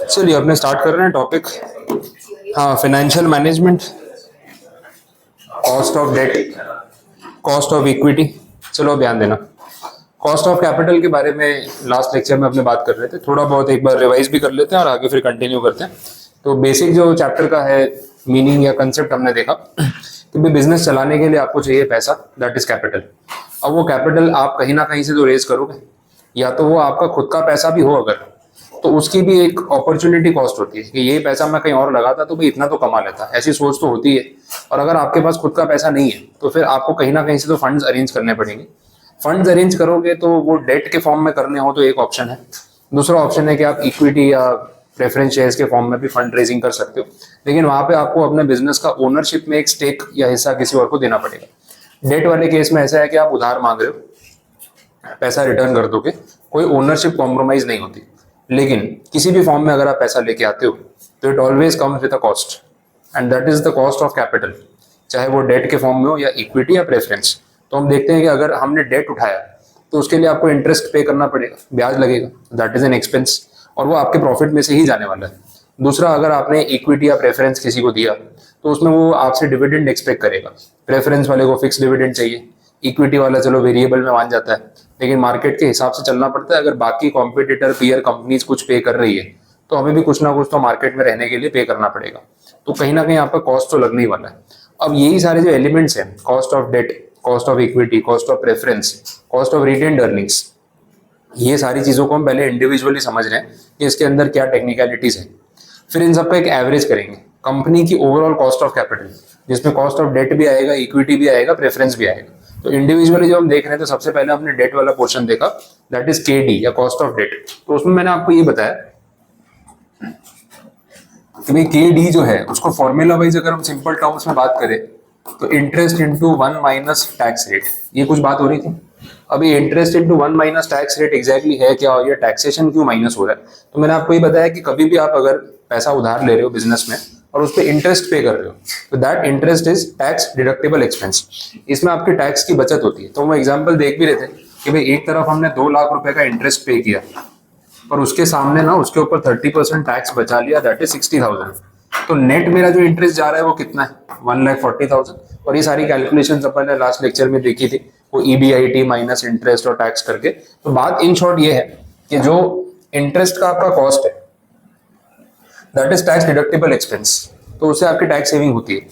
चलिए अपने स्टार्ट कर रहे हैं टॉपिक। हाँ, financial management, cost of debt, cost of equity. चलो ध्यान देना, कॉस्ट ऑफ कैपिटल के बारे में लास्ट लेक्चर में अपने बात कर रहे थे, थोड़ा बहुत एक बार रिवाइज भी कर लेते हैं और आगे फिर कंटिन्यू करते हैं। तो बेसिक जो चैप्टर का है मीनिंग या कंसेप्ट हमने देखा कि भाई बिजनेस चलाने के लिए आपको चाहिए पैसा, दैट इज कैपिटल। अब वो कैपिटल आप कहीं ना कहीं से तो रेज करोगे, या तो वो आपका खुद का पैसा भी हो अगर, तो उसकी भी एक अपॉर्चुनिटी कॉस्ट होती है कि ये पैसा मैं कहीं और लगाता तो भाई इतना तो कमा लेता, ऐसी सोच तो होती है। और अगर आपके पास खुद का पैसा नहीं है तो फिर आपको कहीं ना कहीं से तो फंड्स अरेंज करने पड़ेंगे। फंड्स अरेंज करोगे तो वो डेट के फॉर्म में करने हो तो एक ऑप्शन है, दूसरा ऑप्शन है कि आप इक्विटी या प्रेफरेंस शेयर्स के फॉर्म में भी फंड रेजिंग कर सकते हो, लेकिन वहां पे आपको अपने बिजनेस का ओनरशिप में एक स्टेक या हिस्सा किसी और को देना पड़ेगा। डेट वाले केस में ऐसा है कि आप उधार मांग रहे हो, पैसा रिटर्न कर दोगे, कोई ओनरशिप कॉम्प्रोमाइज नहीं होती। लेकिन किसी भी फॉर्म में अगर आप पैसा लेके आते हो तो it always comes with a cost, and that is the cost of capital, चाहे वो डेट के फॉर्म में हो या इक्विटी या प्रेफरेंस। तो हम देखते हैं कि अगर हमने डेट उठाया तो उसके लिए आपको इंटरेस्ट पे करना पड़ेगा, ब्याज लगेगा, दैट इज एन एक्सपेंस, और वो आपके प्रॉफिट में से ही जाने वाला है। दूसरा, अगर आपने इक्विटी या प्रेफरेंस किसी को दिया तो उसमें वो आपसे डिविडेंड एक्सपेक्ट करेगा। प्रेफरेंस वाले को फिक्स डिविडेंड चाहिए, इक्विटी वाला चलो वेरिएबल में मान जाता है, लेकिन मार्केट के हिसाब से चलना पड़ता है। अगर बाकी कॉम्पिटिटर पीयर कंपनीज कुछ पे कर रही है तो हमें भी कुछ ना कुछ तो मार्केट में रहने के लिए पे करना पड़ेगा, तो कहीं ना कहीं आपका कॉस्ट तो लगने ही वाला है। अब यही सारे जो एलिमेंट्स हैं, cost of debt, cost of equity, cost of preference, cost of retained earnings, ये सारी चीजों को हम पहले इंडिविजुअली समझ रहे हैं कि इसके अंदर क्या टेक्निकलिटीज है। फिर इन सबका एक एवरेज करेंगे, कंपनी की ओवरऑल कॉस्ट ऑफ कैपिटल, जिसमें कॉस्ट ऑफ डेट भी आएगा, इक्विटी भी आएगा, प्रेफरेंस भी आएगा। तो इंडिविजुअली जो हम देख रहे हैं, तो सबसे पहले हमने डेट वाला पोर्शन देखा, दैट इज केडी या कॉस्ट ऑफ डेट। तो उसमें मैंने आपको ये बताया कि भाई केडी जो है उसको फॉर्मूला वाइज अगर हम सिंपल टर्म्स में बात करें तो interest into 1 minus tax rate, ये कुछ बात हो रही थी। अभी interest into 1 minus tax rate exactly है क्या, और ये टैक्सेशन क्यों माइनस हो रहा है? तो मैंने आपको ये बताया कि कभी भी आप अगर पैसा उधार ले रहे हो बिजनेस में और उस पर इंटरेस्ट पे कर रहे हो तो that interest is tax deductible expense, इसमें आपके टैक्स की बचत होती है। तो वो एग्जांपल देख भी रहे थे कि भाई एक तरफ हमने 2 लाख रुपए का इंटरेस्ट पे किया और उसके सामने ना उसके ऊपर 30% टैक्स बचा लिया, दैट इज 60,000। तो नेट मेरा जो इंटरेस्ट जा रहा है वो कितना है, 1,40,000। और ये सारी कैलकुलेशन अपन ने लास्ट लेक्चर में देखी थी, वो EBIT माइनस इंटरेस्ट और टैक्स करके। तो बात इन शॉर्ट ये है कि जो इंटरेस्ट का आपका कॉस्ट है that is tax deductible expense, तो उससे आपकी टैक्स सेविंग होती है।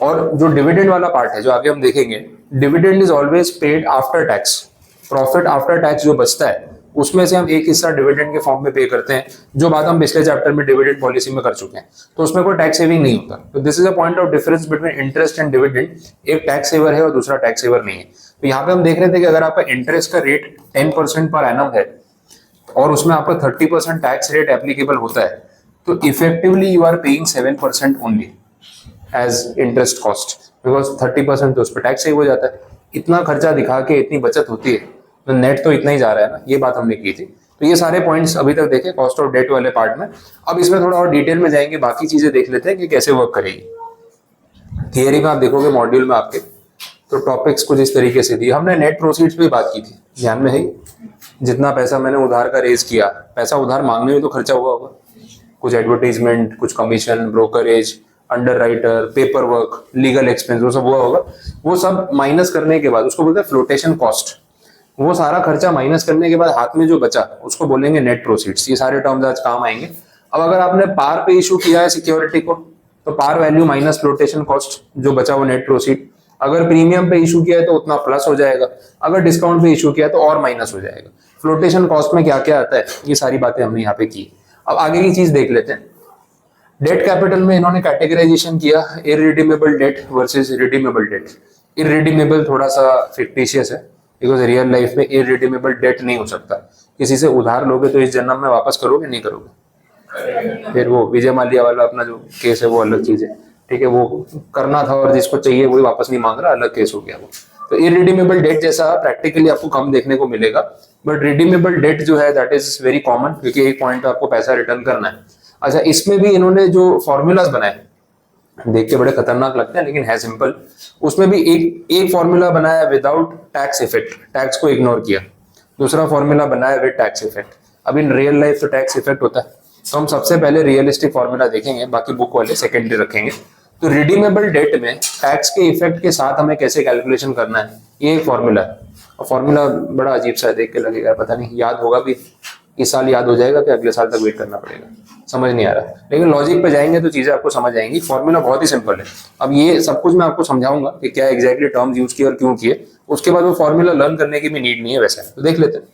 और जो डिविडेंड वाला पार्ट है जो आगे हम देखेंगे, dividend is always paid after tax, profit after tax जो बचता है उसमें से हम एक हिस्सा डिविडेंड के फॉर्म में पे करते हैं, जो बात हम पिछले चैप्टर में डिविडेंड पॉलिसी में कर चुके हैं। तो उसमें कोई टैक्स सेविंग नहीं होता। तो this is a point of difference between interest and dividend, एक टैक्स सेवर है और दूसरा टैक्स सेवर नहीं है। तो यहाँ पे हम देख रहे थे कि अगर आपका इंटरेस्ट का रेट 10% पर एनम है और उसमें आपका 30% टैक्स रेट एप्लीकेबल होता है, तो effectively you are paying 7% only as interest cost, because 30% तो उस पर टैक्स सेव हो जाता है। इतना खर्चा दिखा के इतनी बचत होती है तो नेट तो इतना ही जा रहा है ना, ये बात हमने की थी। तो ये सारे पॉइंट्स अभी तक देखे कॉस्ट ऑफ डेट वाले पार्ट में। अब इसमें थोड़ा और डिटेल में जाएंगे, बाकी चीजें देख लेते हैं कि कैसे वर्क करेगी। थियरी में आप देखोगे मॉड्यूल में आपके, तो टॉपिक्स कुछ इस तरीके से दिए। हमने नेट प्रोसीड्स पे बात की थी, ध्यान में है? जितना पैसा मैंने उधार का रेज किया, पैसा उधार मांगने में तो खर्चा हुआ होगा, कुछ एडवर्टाइजमेंट, कुछ commission, brokerage, under writer, paper work, legal expense, वो सब हुआ होगा। वो सब माइनस करने के बाद उसको बोलते हैं फ्लोटेशन कॉस्ट। वो सारा खर्चा माइनस करने के बाद हाथ में जो बचा उसको बोलेंगे नेट प्रोसीड्स। ये सारे टर्म्स आज काम आएंगे। अब अगर आपने पार पे इशू किया है सिक्योरिटी को तो par value minus flotation cost, जो बचा वो नेट प्रोसीड। अगर प्रीमियम पे इशू किया है तो उतना प्लस हो जाएगा, अगर डिस्काउंट पे इशू किया है तो और माइनस हो जाएगा। फ्लोटेशन कॉस्ट में क्या क्या आता है, ये सारी बातें हमने यहाँ पे की। अब आगे की चीज देख लेते हैं। डेट कैपिटल में इन्होंने कैटेगराइजेशन किया, irredeemable debt versus redeemable debt. Irredeemable थोड़ा सा फिक्टिशियस है, बिकॉज रियल लाइफ में इररिडीमेबल डेट नहीं हो सकता। किसी से उधार लोगे तो इस जन्म में वापस करोगे, नहीं करोगे। फिर वो विजय माल्या वाला अपना जो केस है वो अलग चीज है, ठीक है, वो करना था और जिसको चाहिए वही वापस नहीं मांग रहा, अलग केस हो गया वो। तो इररिडीमेबल डेट जैसा प्रैक्टिकली आपको कम देखने को मिलेगा, बट रिडीमेबल डेट जो है दैट इज वेरी कॉमन, क्योंकि एक पॉइंट आपको पैसा रिटर्न करना है। अच्छा, इसमें भी इन्होंने जो फॉर्मूलाज बनाए देख के बड़े खतरनाक लगते हैं लेकिन है सिंपल। उसमें भी एक फॉर्मूला बनाया विदाउट टैक्स इफेक्ट, टैक्स को इग्नोर किया। दूसरा फॉर्मूला बनाया विद टैक्स इफेक्ट। अब इन रियल लाइफ तो टैक्स इफेक्ट होता है, तो हम सबसे पहले रियलिस्टिक फॉर्मूला देखेंगे, बाकी बुक वाले सेकेंडरी रखेंगे। तो रिडीमेबल डेट में टैक्स के इफेक्ट के साथ हमें कैसे कैलकुलेशन करना है, ये एक फॉर्मूला है। और फॉर्मूला बड़ा अजीब सा है, देख के लगेगा पता नहीं याद होगा भी, इस साल याद हो जाएगा कि अगले साल तक वेट करना पड़ेगा, समझ नहीं आ रहा। लेकिन लॉजिक पे जाएंगे तो चीजें आपको समझ आएंगी। फॉर्मूला बहुत ही सिंपल है। अब ये सब कुछ मैं आपको समझाऊंगा कि क्या एग्जैक्टली टर्म्स यूज किए और क्यों किए। उसके बाद वो फॉर्मूला लर्न करने की भी नीड नहीं है वैसे, तो देख लेते हैं।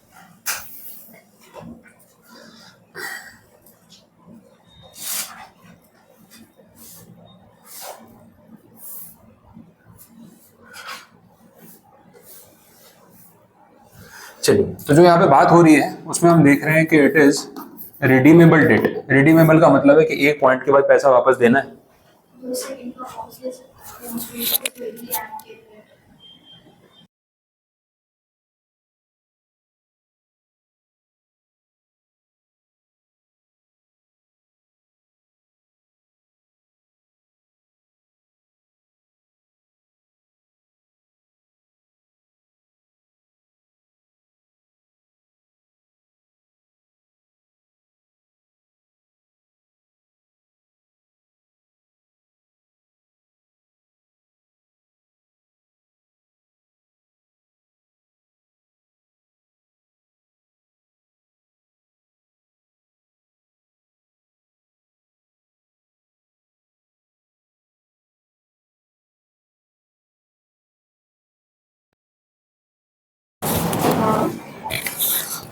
चलिए, तो जो यहाँ पे बात हो रही है उसमें हम देख रहे हैं कि it is redeemable debt. Redeemable का मतलब है कि एक पॉइंट के बाद पैसा वापस देना है।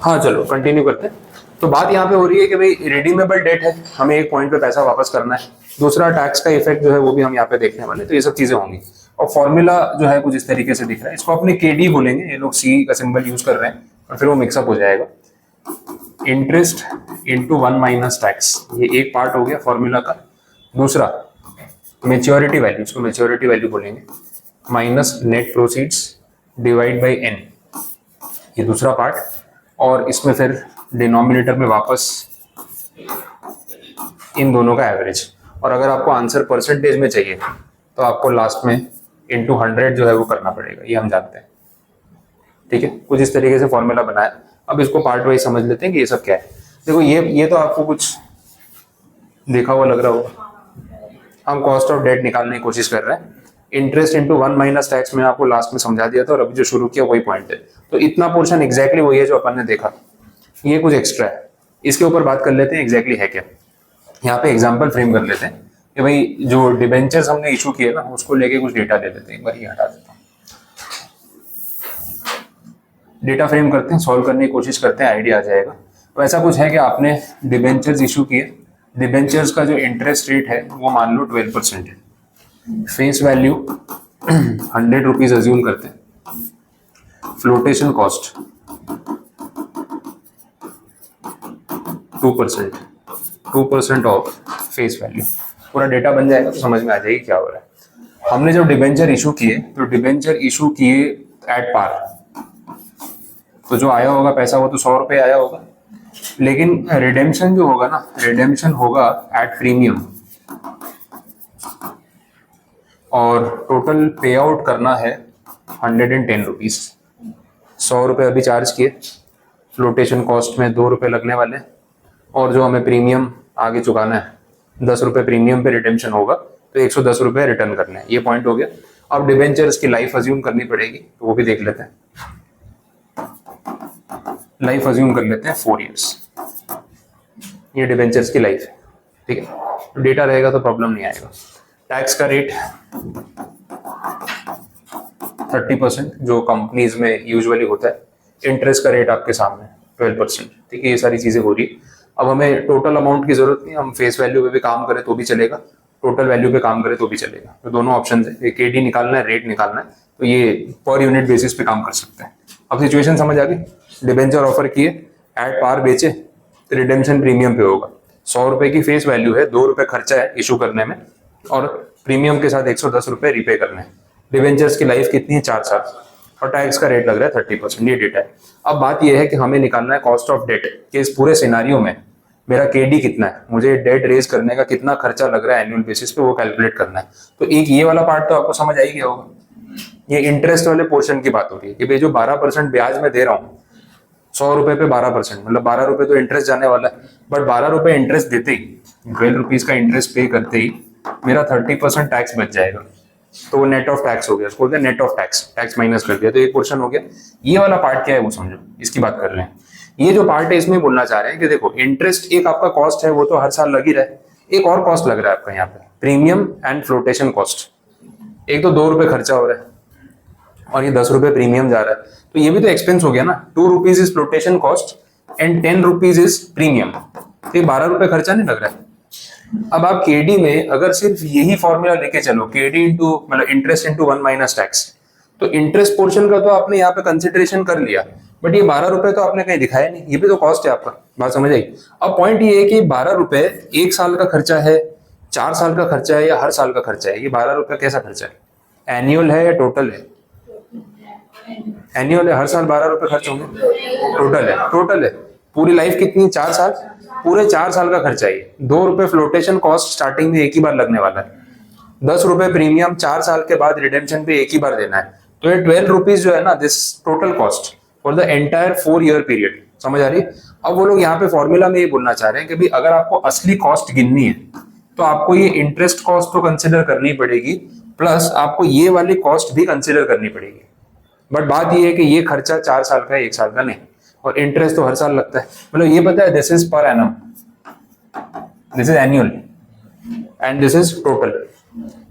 हाँ चलो कंटिन्यू करते हैं। तो बात यहाँ पे हो रही है कि भाई रिडीमेबल डेट है, हमें एक पॉइंट पे पैसा वापस करना है। दूसरा टैक्स का इफेक्ट जो है वो भी हम यहाँ पे देखने वाले, तो ये सब चीजें होंगी। और फॉर्मूला जो है कुछ इस तरीके से दिख रहा है, इसको अपने केडी बोलेंगे, ये लोग सी का सिंबल यूज कर रहे हैं और फिर वो मिक्सअप हो जाएगा। इंटरेस्ट इंटू 1 माइनस टैक्स, ये एक पार्ट हो गया फॉर्मूला का। दूसरा मेच्योरिटी वैल्यू, इसको मेच्योरिटी वैल्यू बोलेंगे, minus net proceeds divide by N, ये दूसरा पार्ट। और इसमें फिर डिनोमिनेटर में वापस इन दोनों का एवरेज। और अगर आपको आंसर परसेंटेज में चाहिए तो आपको लास्ट में इंटू 100 जो है वो करना पड़ेगा, ये हम जानते हैं। ठीक है, कुछ इस तरीके से फॉर्मूला बनाया। अब इसको पार्ट वाइज समझ लेते हैं कि ये सब क्या है। देखो ये तो आपको कुछ देखा हुआ लग रहा होगा। हम कॉस्ट ऑफ डेट निकालने की कोशिश कर रहे हैं। इंटरेस्ट इंटू 1 माइनस टैक्स में आपको लास्ट में समझा दिया था और अभी जो शुरू किया वही पॉइंट है। तो इतना पोर्शन एग्जैक्टली वही है जो अपन ने देखा, ये कुछ एक्स्ट्रा है। इसके ऊपर बात कर लेते हैं एग्जैक्टली है क्या। यहाँ पे एग्जांपल फ्रेम कर लेते हैं कि भाई जो डिबेंचर्स हमने इशू किए ना, उसको लेके कुछ डेटा दे देते हैं। एक बार ये हटा देता हूँ, डेटा फ्रेम करते हैं, सॉल्व करने की कोशिश करते हैं, आइडिया आ जाएगा। तो ऐसा कुछ है कि आपने डिबेंचर्स इशू किए, डिबेंचर्स का जो इंटरेस्ट रेट है वो मान लो 12% है। फेस वैल्यू 100 रुपीज अज्यूम करते हैं। Flotation cost 2% of face value. पूरा डेटा बन जाएगा तो समझ में आ जाएगी क्या हो रहा है। हमने जब डिबेंचर इशू किए तो डिबेंचर इशू किए एट पार, तो जो आया होगा पैसा वो तो 100 रुपये आया होगा। लेकिन रिडेम्पशन जो होगा ना, रिडेम्पशन होगा एट प्रीमियम, और टोटल पे आउट करना है 110 रुपीज। 100 रुपये अभी चार्ज किए, फ्लोटेशन कॉस्ट में 2 रुपये लगने वाले, और जो हमें प्रीमियम आगे चुकाना है 10 रुपये प्रीमियम पे रिडेम्पशन होगा, तो 110 रुपये रिटर्न करने हैं। ये पॉइंट हो गया। अब डिबेंचर्स की लाइफ अज्यूम करनी पड़ेगी, तो वो भी देख लेते हैं। लाइफ अज्यूम कर लेते हैं 4 इयर्स, ये डिबेंचर्स की लाइफ है। ठीक है, डेटा रहेगा तो प्रॉब्लम नहीं आएगा। टैक्स का रेट 30% जो कंपनीज में यूजुअली होता है। इंटरेस्ट का रेट आपके सामने 12%। ठीक है, ये सारी चीजें हो रही है। अब हमें टोटल अमाउंट की जरूरत नहीं, हम फेस वैल्यू पे भी काम करें तो भी चलेगा, टोटल वैल्यू पे काम करें तो भी चलेगा। तो दोनों ऑप्शन है, केडी निकालना है, रेट निकालना है, तो ये पर यूनिट बेसिस पे काम कर सकते हैं। अब सिचुएशन समझ आ गई। डिबेंचर ऑफर किए, एट पार बेचे, तो रिडेम्पशन प्रीमियम पे होगा। 100 रुपए की फेस वैल्यू है, 2 रुपए खर्चा है इशू करने में, और प्रीमियम के साथ 110 रुपए रिपे करने हैं। डिबेंचर्स की लाइफ कितनी है, 4 साल, और टैक्स का रेट लग रहा है 30%। ये डेटा है। अब बात यह है कि हमें निकालना है कॉस्ट ऑफ डेट के इस पूरे सिनारियो में मेरा केडी कितना है, मुझे डेट रेज करने का कितना खर्चा लग रहा है एनुअल बेसिस पे, वो कैलकुलेट करना है। तो एक ये वाला पार्ट तो आपको समझ आ ही गया होगा। ये इंटरेस्ट वाले पोर्शन की बात हो रही है कि भाई जो 12% ब्याज में दे रहा हूँ, 100 रुपए पे 12%, मतलब 12 रुपए तो इंटरेस्ट जाने वाला है, बट 12 रुपए इंटरेस्ट देते ही, 12 रुपीज का इंटरेस्ट पे करते ही मेरा 30% टैक्स बच जाएगा। तो वो नेट ऑफ टैक्स हो गया, उसको बोलते हैं net of tax, tax minus कर दिया, तो एक पोर्शन हो गया। ये वाला पार्ट क्या है वो समझो, इसकी बात कर रहे हैं। ये जो पार्ट है इसमें बोलना चाह रहे हैं कि देखो इंटरेस्ट एक आपका कॉस्ट है, वो तो हर साल लग ही रहा है। एक और कॉस्ट लग रहा है आपका यहाँ पे, प्रीमियम एंड फ्लोटेशन कॉस्ट। एक तो 2 रुपए खर्चा हो रहा है और ये 10 रुपए प्रीमियम जा रहा है, तो ये भी तो एक्सपेंस हो गया ना। 2 rupees is flotation cost and 10 rupees is premium, तो 12 रुपए खर्चा नहीं लग रहा है। अब आप केडी में अगर सिर्फ यही फॉर्मूला लेके चलो, केडी इंटू मतलब इंटरेस्ट इंटू 1 माइनस टैक्स, तो इंटरेस्ट पोर्शन का तो आपने यहाँ पे कंसिडरेशन कर लिया, बट ये 12 रुपए तो आपने कहीं दिखाया नहीं, ये भी तो कॉस्ट है आपका। बात समझ आई। अब पॉइंट ये है कि 12 रुपए 1 साल का खर्चा है, 4 साल का खर्चा है या हर साल का खर्चा है? ये 12 रुपए कैसा खर्चा है? एनुअल है या टोटल है? एनुअल है, हर साल 12 रुपए खर्च होंगे। टोटल है, टोटल है। पूरी लाइफ कितनी? 4 साल, पूरे 4 साल का खर्चा है। 2 रुपए फ्लोटेशन कॉस्ट स्टार्टिंग में एक ही बार लगने वाला है, 10 रुपए प्रीमियम 4 साल के बाद रिडेम्पशन पे एक ही बार देना है। तो ये 12 रुपीज जो है ना, this total cost for the entire 4 year period. समझ आ रही? अब वो लोग यहाँ पे फॉर्मूला में ये बोलना चाह रहे हैं कि भाई अगर आपको असली कॉस्ट गिननी है तो आपको ये इंटरेस्ट कॉस्ट तो कंसिडर करनी पड़ेगी, प्लस आपको ये वाली कॉस्ट भी कंसिडर करनी पड़ेगी। बट बात ये है कि ये खर्चा 4 साल का है, 1 साल का नहीं, और इंटरेस्ट तो हर साल लगता है। मतलब ये पता है, this is per annum, this is annual and this is total.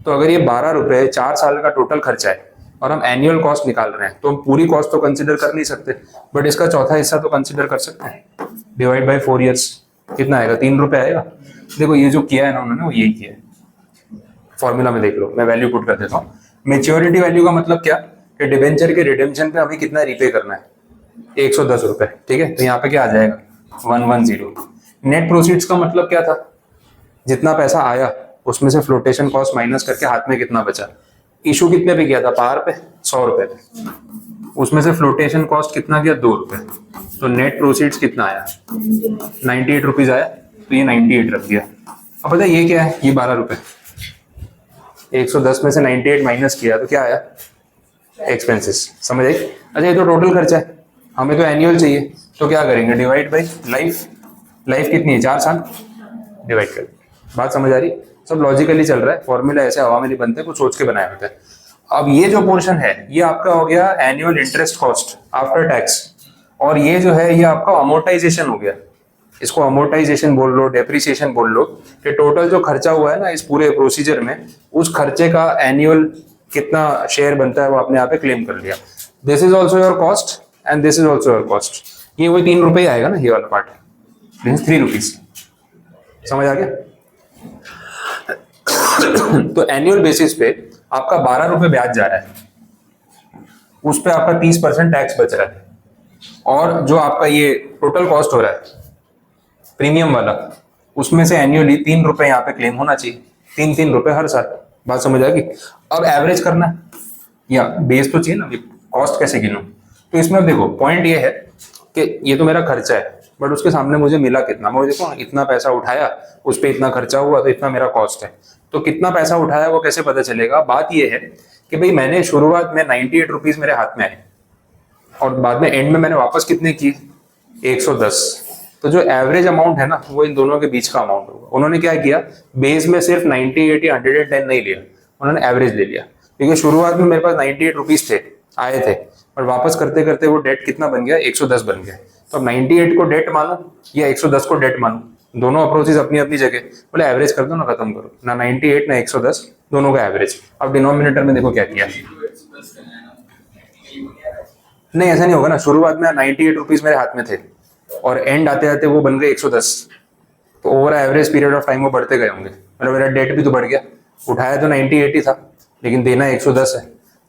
तो अगर ये 12 रुपए 4 साल का टोटल खर्चा है और हम एनुअल कॉस्ट निकाल रहे हैं, तो हम पूरी कॉस्ट तो कंसिडर कर नहीं सकते, बट इसका चौथा हिस्सा तो कंसिडर कर सकते हैं। डिवाइड बाय 4 ईयर्स कितना आएगा? 3 रुपए आएगा। देखो ये जो किया है ना उन्होंने, वो यही किया है। फॉर्मूला में देख लो, मैं वैल्यू पुट कर देता हूँ। मेच्योरिटी वैल्यू का मतलब क्या कि डिबेंचर के रिडेम्पशन पे हमें कितना रीपे करना है? 110 रुपए, ठीक है। तो यहाँ पे क्या आ जाएगा? 110। नेट प्रोसीड्स का मतलब क्या था? जितना पैसा आया उसमें से फ्लोटेशन कॉस्ट माइनस करके हाथ में कितना बचा। इशू कितने पे किया था? पार पे 100 रुपए पे, उसमें से फ्लोटेशन कॉस्ट कितना गया? 2 रुपए। तो नेट प्रोसीड्स कितना आया? 98 रुपीज आया, तो ये 98 रख दिया। अब पता है ये क्या है? ये 12 रुपए, 110 में से 98 माइनस किया तो क्या आया? एक्सपेंसेस। समझ आई? अच्छा, ये तो टोटल खर्चा है, हमें तो एनुअल चाहिए, तो क्या करेंगे? Divide by life. लाइफ कितनी है? 4 साल, डिवाइड कर। बात समझ आ रही? सब लॉजिकली चल रहा है, फॉर्मूला ऐसे हवा में नहीं बनते, कुछ सोच के बनाए होते हैं। अब ये जो पोर्शन है ये आपका हो गया annual interest cost after tax, और ये जो है ये आपका अमोर्टाइजेशन हो गया। इसको अमोर्टाइजेशन बोल लो, डेप्रिसिएशन बोल लो, कि टोटल जो खर्चा हुआ है ना इस पूरे प्रोसीजर में, उस खर्चे का एनुअल कितना शेयर बनता है वो आपने यहाँ पे क्लेम कर लिया। This is also your cost and this is also your cost. ये वही 3 रुपए आएगा ना, ये वाला पार्ट, मीन्स 3 रुपीज। समझ आ गया? तो एनुअल बेसिस पे आपका 12 रुपए ब्याज जा रहा है, उस पे आपका 30% टैक्स बच रहा है, और जो आपका ये टोटल कॉस्ट हो रहा है प्रीमियम वाला, उसमें से एनुअली 3 रुपए यहाँ पे क्लेम होना चाहिए। 3 रुपए हर साल। बात समझ आ गई? अब एवरेज करना है या बेस तो चाहिए ना, कॉस्ट कैसे गिनूं? तो इसमें अब देखो पॉइंट ये है कि ये तो मेरा खर्चा है, बट उसके सामने मुझे मिला कितना? मैं देखो इतना पैसा उठाया, उस पर इतना खर्चा हुआ, तो इतना मेरा कॉस्ट है। तो कितना पैसा उठाया वो कैसे पता चलेगा? बात ये है कि भाई मैंने शुरुआत में 98 रुपीज मेरे हाथ में आए, और बाद में एंड में मैंने वापस कितने किए? 110। तो जो एवरेज अमाउंट है ना वो इन दोनों के बीच का अमाउंट होगा। उन्होंने क्या किया? बेस में सिर्फ 98 या 110 नहीं लिया, उन्होंने एवरेज ले लिया, क्योंकि शुरुआत में मेरे पास 98 रुपीज थे, आए थे, और वापस करते करते वो डेट कितना बन गया? 110 बन गया। तो अब 98 को डेट मानो या 110 को डेट मानो, दोनों अप्रोचेस अपनी अपनी जगह। बोले एवरेज कर दो ना, खत्म करो ना, 98 ना 110, दोनों का एवरेज। अब डिनोमिनेटर में देखो क्या किया। नहीं, ऐसा नहीं होगा ना, शुरुआत में 98 रुपीज मेरे हाथ में थे और एंड आते आते वो बन गए 110, तो over average period of time वो बढ़ते गए होंगे। मतलब मेरा डेट भी तो बढ़ गया। उठाया तो 98 ही था, लेकिन देना 110 है,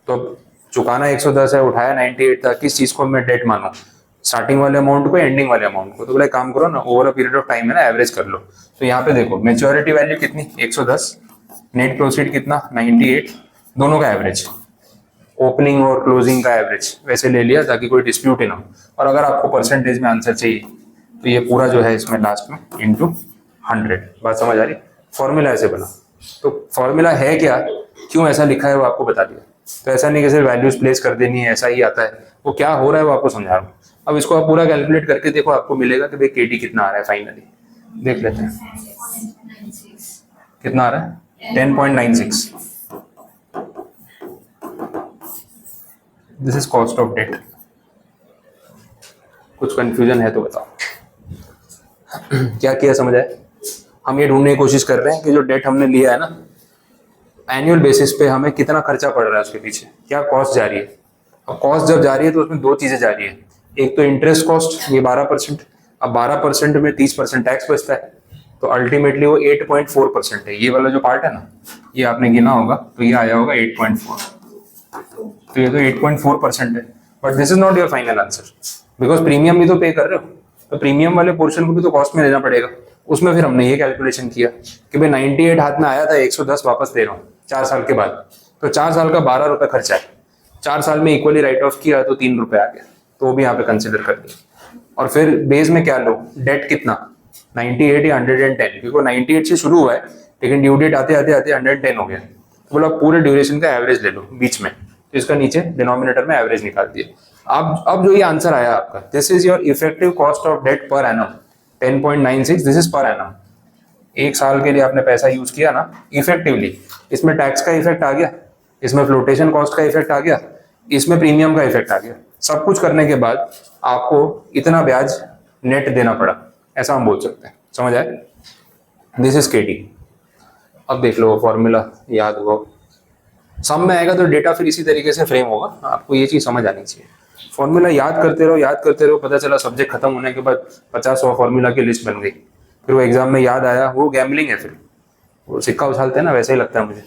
तो चुकाना 110 है, उठाया 98 था। किस चीज को मैं डेट मानूं? स्टार्टिंग वाले अमाउंट को, एंडिंग वाले अमाउंट को? तो बोला काम करो ना, over a period of time है ना, एवरेज कर लो। तो यहाँ पे देखो मेच्योरिटी वैल्यू कितनी? 110, नेट प्रोसीड कितना? 98, दोनों का एवरेज, ओपनिंग और क्लोजिंग का एवरेज वैसे ले लिया ताकि कोई डिस्प्यूट ही ना हो। और अगर आपको परसेंटेज में आंसर चाहिए तो ये पूरा जो है इसमें लास्ट में इंटू 100। बात समझ आ रही? फॉर्मूला ऐसे बना। तो फॉर्मूला है क्या, क्यों ऐसा लिखा है वो आपको बता दिया। तो ऐसा नहीं कि सिर्फ वैल्यूज प्लेस कर देनी है ऐसा ही आता है, वो क्या हो रहा है वो आपको समझा रहा हूँ। अब इसको आप पूरा कैलकुलेट करके देखो, आपको मिलेगा कि भाई केटी कितना आ रहा है फाइनली। देख लेते हैं कितना आ रहा है, 10.96। This is cost of debt. कुछ कंफ्यूजन है तो बताओ। क्या किया समझ आए? हम ये ढूंढने की कोशिश कर रहे हैं कि जो डेट हमने लिया है ना एनुअल बेसिस पे, हमें कितना खर्चा पड़ रहा है उसके पीछे, क्या कॉस्ट जा रही है। अब कॉस्ट जब जा रही है तो उसमें दो चीजें जा रही है, एक तो इंटरेस्ट कॉस्ट, ये 12%। अब 12% में 30% टैक्स बचता है, तो अल्टीमेटली वो 8.4% है। ये वाला जो पार्ट है ना, ये आपने गिना होगा तो ये आया होगा 8.4। तो ये तो 8.4% है, but this is not your final answer, because premium भी तो पे कर रहे हो, तो प्रीमियम वाले पोर्शन को भी तो कॉस्ट में लेना पड़ेगा। उसमें फिर हमने ये कैलकुलेशन किया कि भाई 98 हाथ में आया था, 110 वापस दे रहा हूँ 4 साल के बाद, तो 4 साल का 12 रुपये खर्चा है। 4 साल में इक्वली राइट ऑफ किया तो 3 रुपये आ गया, तो वो भी यहाँ पे कंसिडर कर लिया। और फिर बेस में क्या लो, डेट कितना, 98 या 110, क्योंकि 98 से शुरू हुआ है लेकिन ड्यू डेट आते आते आते 110 हो गया। तो बोला पूरे ड्यूरेशन का एवरेज ले लो बीच में, तो इसका नीचे डिनोमिनेटर में एवरेज निकाल दिया। अब जो ये आंसर आया आपका, this is your effective cost of debt per annum 10.96। This is per annum. एक साल के लिए आपने पैसा यूज किया ना इफेक्टिवली, इसमें टैक्स का इफेक्ट आ गया, इसमें फ्लोटेशन कॉस्ट का इफेक्ट आ गया, इसमें प्रीमियम का इफेक्ट आ गया। सब कुछ करने के बाद आपको इतना ब्याज नेट देना पड़ा, ऐसा हम बोल सकते हैं। समझ आए? दिस इज केटी। अब देख लो फॉर्मूला याद हुआ, सम में आएगा तो डेटा फिर इसी तरीके से फ्रेम होगा, आपको ये चीज समझ आनी चाहिए। फॉर्मूला याद करते रहो याद करते रहो, पता चला सब्जेक्ट खत्म होने के बाद 50-100 फॉर्मूला की लिस्ट बन गई, फिर वो एग्जाम में याद आया, वो गैम्बलिंग है। फिर वो सिक्का उछालते हैं ना, वैसे ही लगता है मुझे,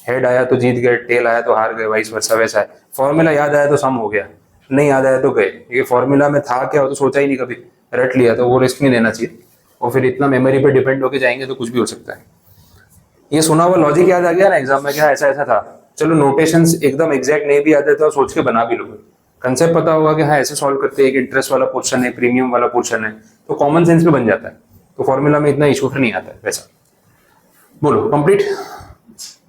हेड आया तो जीत गए, टेल आया तो हार गए, वाइस वर्सा वैसा है। फॉर्मूला याद आया तो सम हो गया, नहीं याद आया तो गए। ये फॉर्मूला में था क्या, वो तो सोचा ही नहीं कभी, रट लिया, तो वो रिस्क नहीं लेना चाहिए। और फिर इतना मेमोरी पे डिपेंड होके जाएंगे तो कुछ भी हो सकता है। ये सुना हुआ लॉजिक याद आ गया ना एग्जाम में, क्या ऐसा ऐसा था, चलो नोटेशंस एकदम एग्जैक्ट नहीं भी आते तो सोच के बना भी लो, कंसेप्ट पता होगा कि हाँ ऐसे सॉल्व करते हैं, एक इंटरेस्ट वाला पोर्शन है, प्रीमियम वाला पोर्शन है, तो कॉमन सेंस में बन जाता है, तो फॉर्मूला में इतना इशू नहीं आता है वैसा। बोलो कंप्लीट।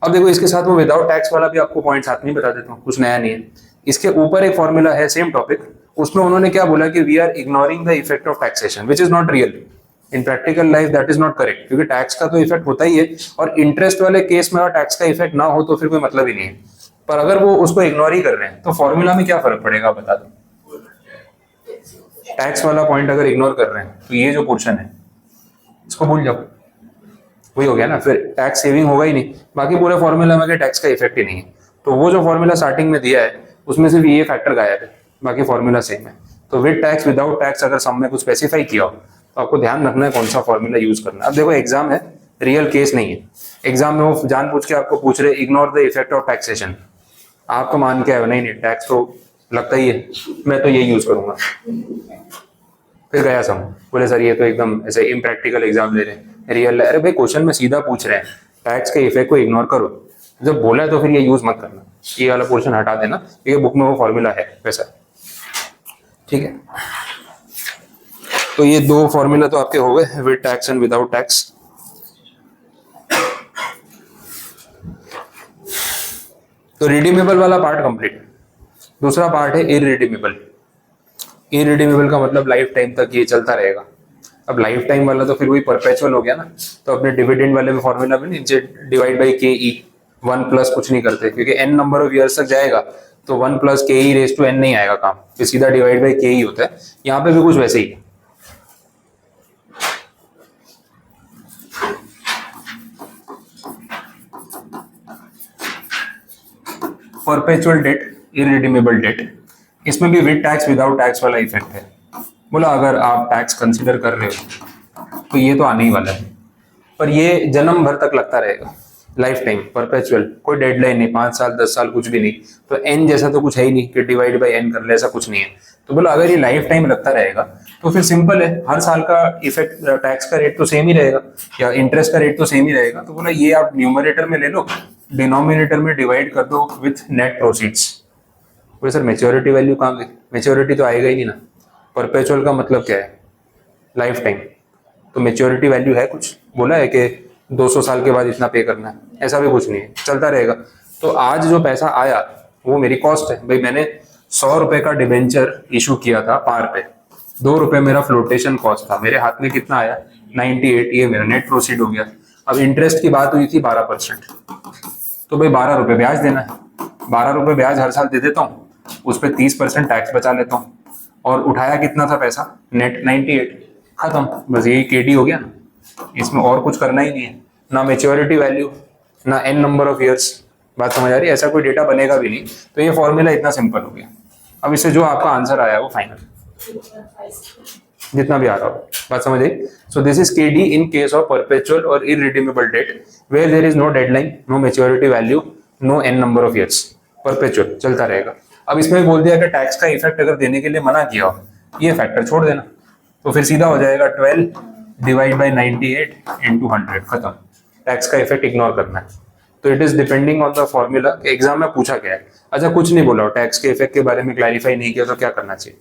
अब देखो इसके साथ वो विदाउट टैक्स वाला भी आपको पॉइंट साथ में बता देता हूँ, कुछ नया नहीं है। इसके ऊपर एक फॉर्मूला है सेम टॉपिक, उसमें उन्होंने क्या बोला कि we are ignoring the effect of taxation which is not real in practical life, that is not correct, क्योंकि टैक्स का तो इफेक्ट होता ही है, और इंटरेस्ट वाले केस में अगर टैक्स का इफेक्ट ना हो तो फिर कोई मतलब ही नहीं है। पर अगर वो उसको इग्नोर ही कर रहे हैं तो फॉर्मूला में क्या फर्क पड़ेगा बता दो। टैक्स वाला पॉइंट अगर इग्नोर कर रहे हैं तो ये जो पोर्शन है इसको भूल जाओ, वही हो गया ना, फिर टैक्स सेविंग होगा ही नहीं, बाकी पूरे फॉर्मूला में टैक्स का इफेक्ट ही नहीं है। तो वो जो फॉर्मूला स्टार्टिंग में दिया है उसमें सिर्फ ये फैक्टर गायब है, बाकी फॉर्मूला सेम है। तो विद टैक्स विदाउट टैक्स अगर सम में कुछ स्पेसिफाई किया हो तो आपको ध्यान रखना है कौन सा फॉर्मूला यूज करना है। अब देखो एग्जाम है, रियल केस नहीं है, एग्जाम में वो जान पूछ के आपको पूछ रहे ignore the effect of taxation, आपको मान के है नहीं टैक्स तो लगता ही है, मैं तो ये यूज करूंगा। फिर गया सम, बोले सर ये तो एकदम ऐसे इम्प्रैक्टिकल एग्जाम ले रहे हैं, रियल। अरे भाई क्वेश्चन में सीधा पूछ रहे हैं टैक्स के इफेक्ट को इग्नोर करो, जब बोला है तो फिर ये यूज मत करना, ये वाला पोर्शन हटा देना, क्योंकि बुक में वो फॉर्मूला है वैसा। ठीक है, तो ये दो फॉर्मूला तो आपके हो गए, with tax and without tax. तो रिडीमेबल वाला पार्ट कंप्लीट। दूसरा पार्ट है इररिडीमेबल। इररिडीमेबल का मतलब लाइफ टाइम तक ये चलता रहेगा। अब लाइफ टाइम वाला तो फिर वही परपेचुअल हो गया ना, तो अपने डिविडेंड वाले में फॉर्मूला में नीचे डिवाइड बाई के ई, 1 प्लस कुछ नहीं करते, क्योंकि n नंबर ऑफ ईयर्स तक जाएगा तो 1 प्लस के ई रेज टू n नहीं आएगा काम, फिर सीधा डिवाइड बाई के ई होता है। यहाँ पे भी कुछ वैसे ही है। परपेचुअल डेट, इररिडीमेबल डेट, इसमें भी विद टैक्स विदाउट टैक्स वाला इफेक्ट है। बोला अगर आप टैक्स कंसीडर कर रहे हो तो ये तो आने ही वाला है, पर ये जन्म भर तक लगता रहेगा, लाइफ टाइम परपेचुअल, कोई डेडलाइन नहीं, 5 साल 10 साल कुछ भी नहीं। तो एन जैसा तो कुछ है ही नहीं कि डिवाइड बाई एन कर ले, ऐसा कुछ नहीं है। तो बोला अगर ये लाइफ टाइम लगता रहेगा तो फिर सिंपल है, हर साल का इफेक्ट टैक्स का रेट तो सेम ही रहेगा या इंटरेस्ट का रेट तो सेम ही रहेगा। तो बोला ये आप न्यूमरेटर में ले लो, डिनोमिनेटर में डिवाइड कर दो विथ नेट प्रोसीड्स। बोले सर मेच्योरिटी वैल्यू कहाँ गई, मेच्योरिटी तो आएगा ही नहीं ना। परपेचुअल का मतलब क्या है, लाइफ टाइम। तो मेच्योरिटी वैल्यू है कुछ, बोला है कि 200 साल के बाद इतना पे करना है, ऐसा भी कुछ नहीं है, चलता रहेगा। तो आज जो पैसा आया वो मेरी कॉस्ट है भाई। मैंने 100 रुपए का डिबेंचर इशू किया था पार पे, 2 रुपए मेरा फ्लोटेशन कॉस्ट था, मेरे हाथ में कितना आया 98, ये मेरा नेट प्रोसीड हो गया। अब इंटरेस्ट की बात हुई थी 12%, तो भाई 12 रुपए ब्याज देना है, 12 रुपए ब्याज हर साल दे देता हूँ, उस पर 30% टैक्स बचा लेता हूँ, और उठाया कितना था पैसा, नेट 98, खत्म, बस यही केडी हो गया ना। इसमें और कुछ करना ही नहीं है, ना मेच्योरिटी वैल्यू, ना एन नंबर ऑफ ईयर्स। बात समझ आ रही है? ऐसा कोई डेटा बनेगा भी नहीं, तो ये फॉर्मूला इतना सिंपल हो गया। अब इससे जो आपका आंसर आया वो फाइनल, जितना भी आ रहा हो, बात समझ आई? So this is KD in case of perpetual और irredeemable debt where there is no deadline, no maturity value, no n number of years, perpetual चलता रहेगा। अब इसमें बोल दिया कि टैक्स का इफेक्ट अगर देने के लिए मना किया हो, ये फैक्टर छोड़ देना, तो फिर सीधा हो जाएगा 12 डिवाइड बाई 98 इंटू 100, खत्म। टैक्स का इफेक्ट इग्नोर करना है। तो it is depending on the formula कि एग्जाम में पूछा क्या है। अच्छा कुछ नहीं बोला, टैक्स के इफेक्ट के बारे में क्लैरिफाई नहीं किया, तो क्या करना चाहिए?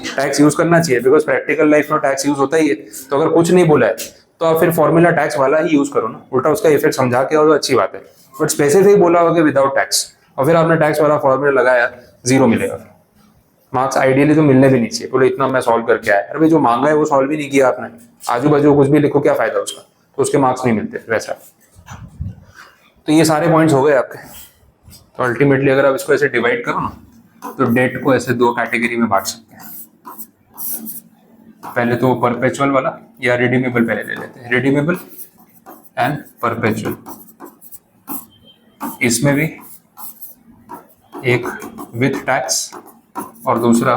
टैक्स यूज करना चाहिए, बिकॉज प्रैक्टिकल लाइफ में टैक्स यूज होता ही है। तो अगर कुछ नहीं बोला है तो आप फिर फॉर्मूला टैक्स वाला ही यूज करो ना, उल्टा उसका इफेक्ट समझा के, और तो अच्छी बात है। बट स्पेसिफिक बोला होगा विदाउट टैक्स, और फिर आपने टैक्स वाला फॉर्मूला लगाया, 0 मिलेगा। मार्क्स आइडियली तो मिलने भी नहीं चाहिए, बोले इतना मैं सॉल्व करके आया, अरे जो मांगा है वो सॉल्व भी नहीं किया आपने, आजू बाजू कुछ भी लिखो, क्या फायदा उसका, तो उसके मार्क्स नहीं मिलते वैसा। तो ये सारे पॉइंट्स हो गए आपके। तो अल्टीमेटली अगर आप इसको ऐसे डिवाइड करो ना, तो डेट को ऐसे 2 कैटेगरी में बांट सकते हैं। पहले तो परपेचुअल वाला या रिडीमेबल पहले ले लेते हैं, रिडीमेबल एंड परपेचुअल। इसमें भी एक विथ टैक्स और दूसरा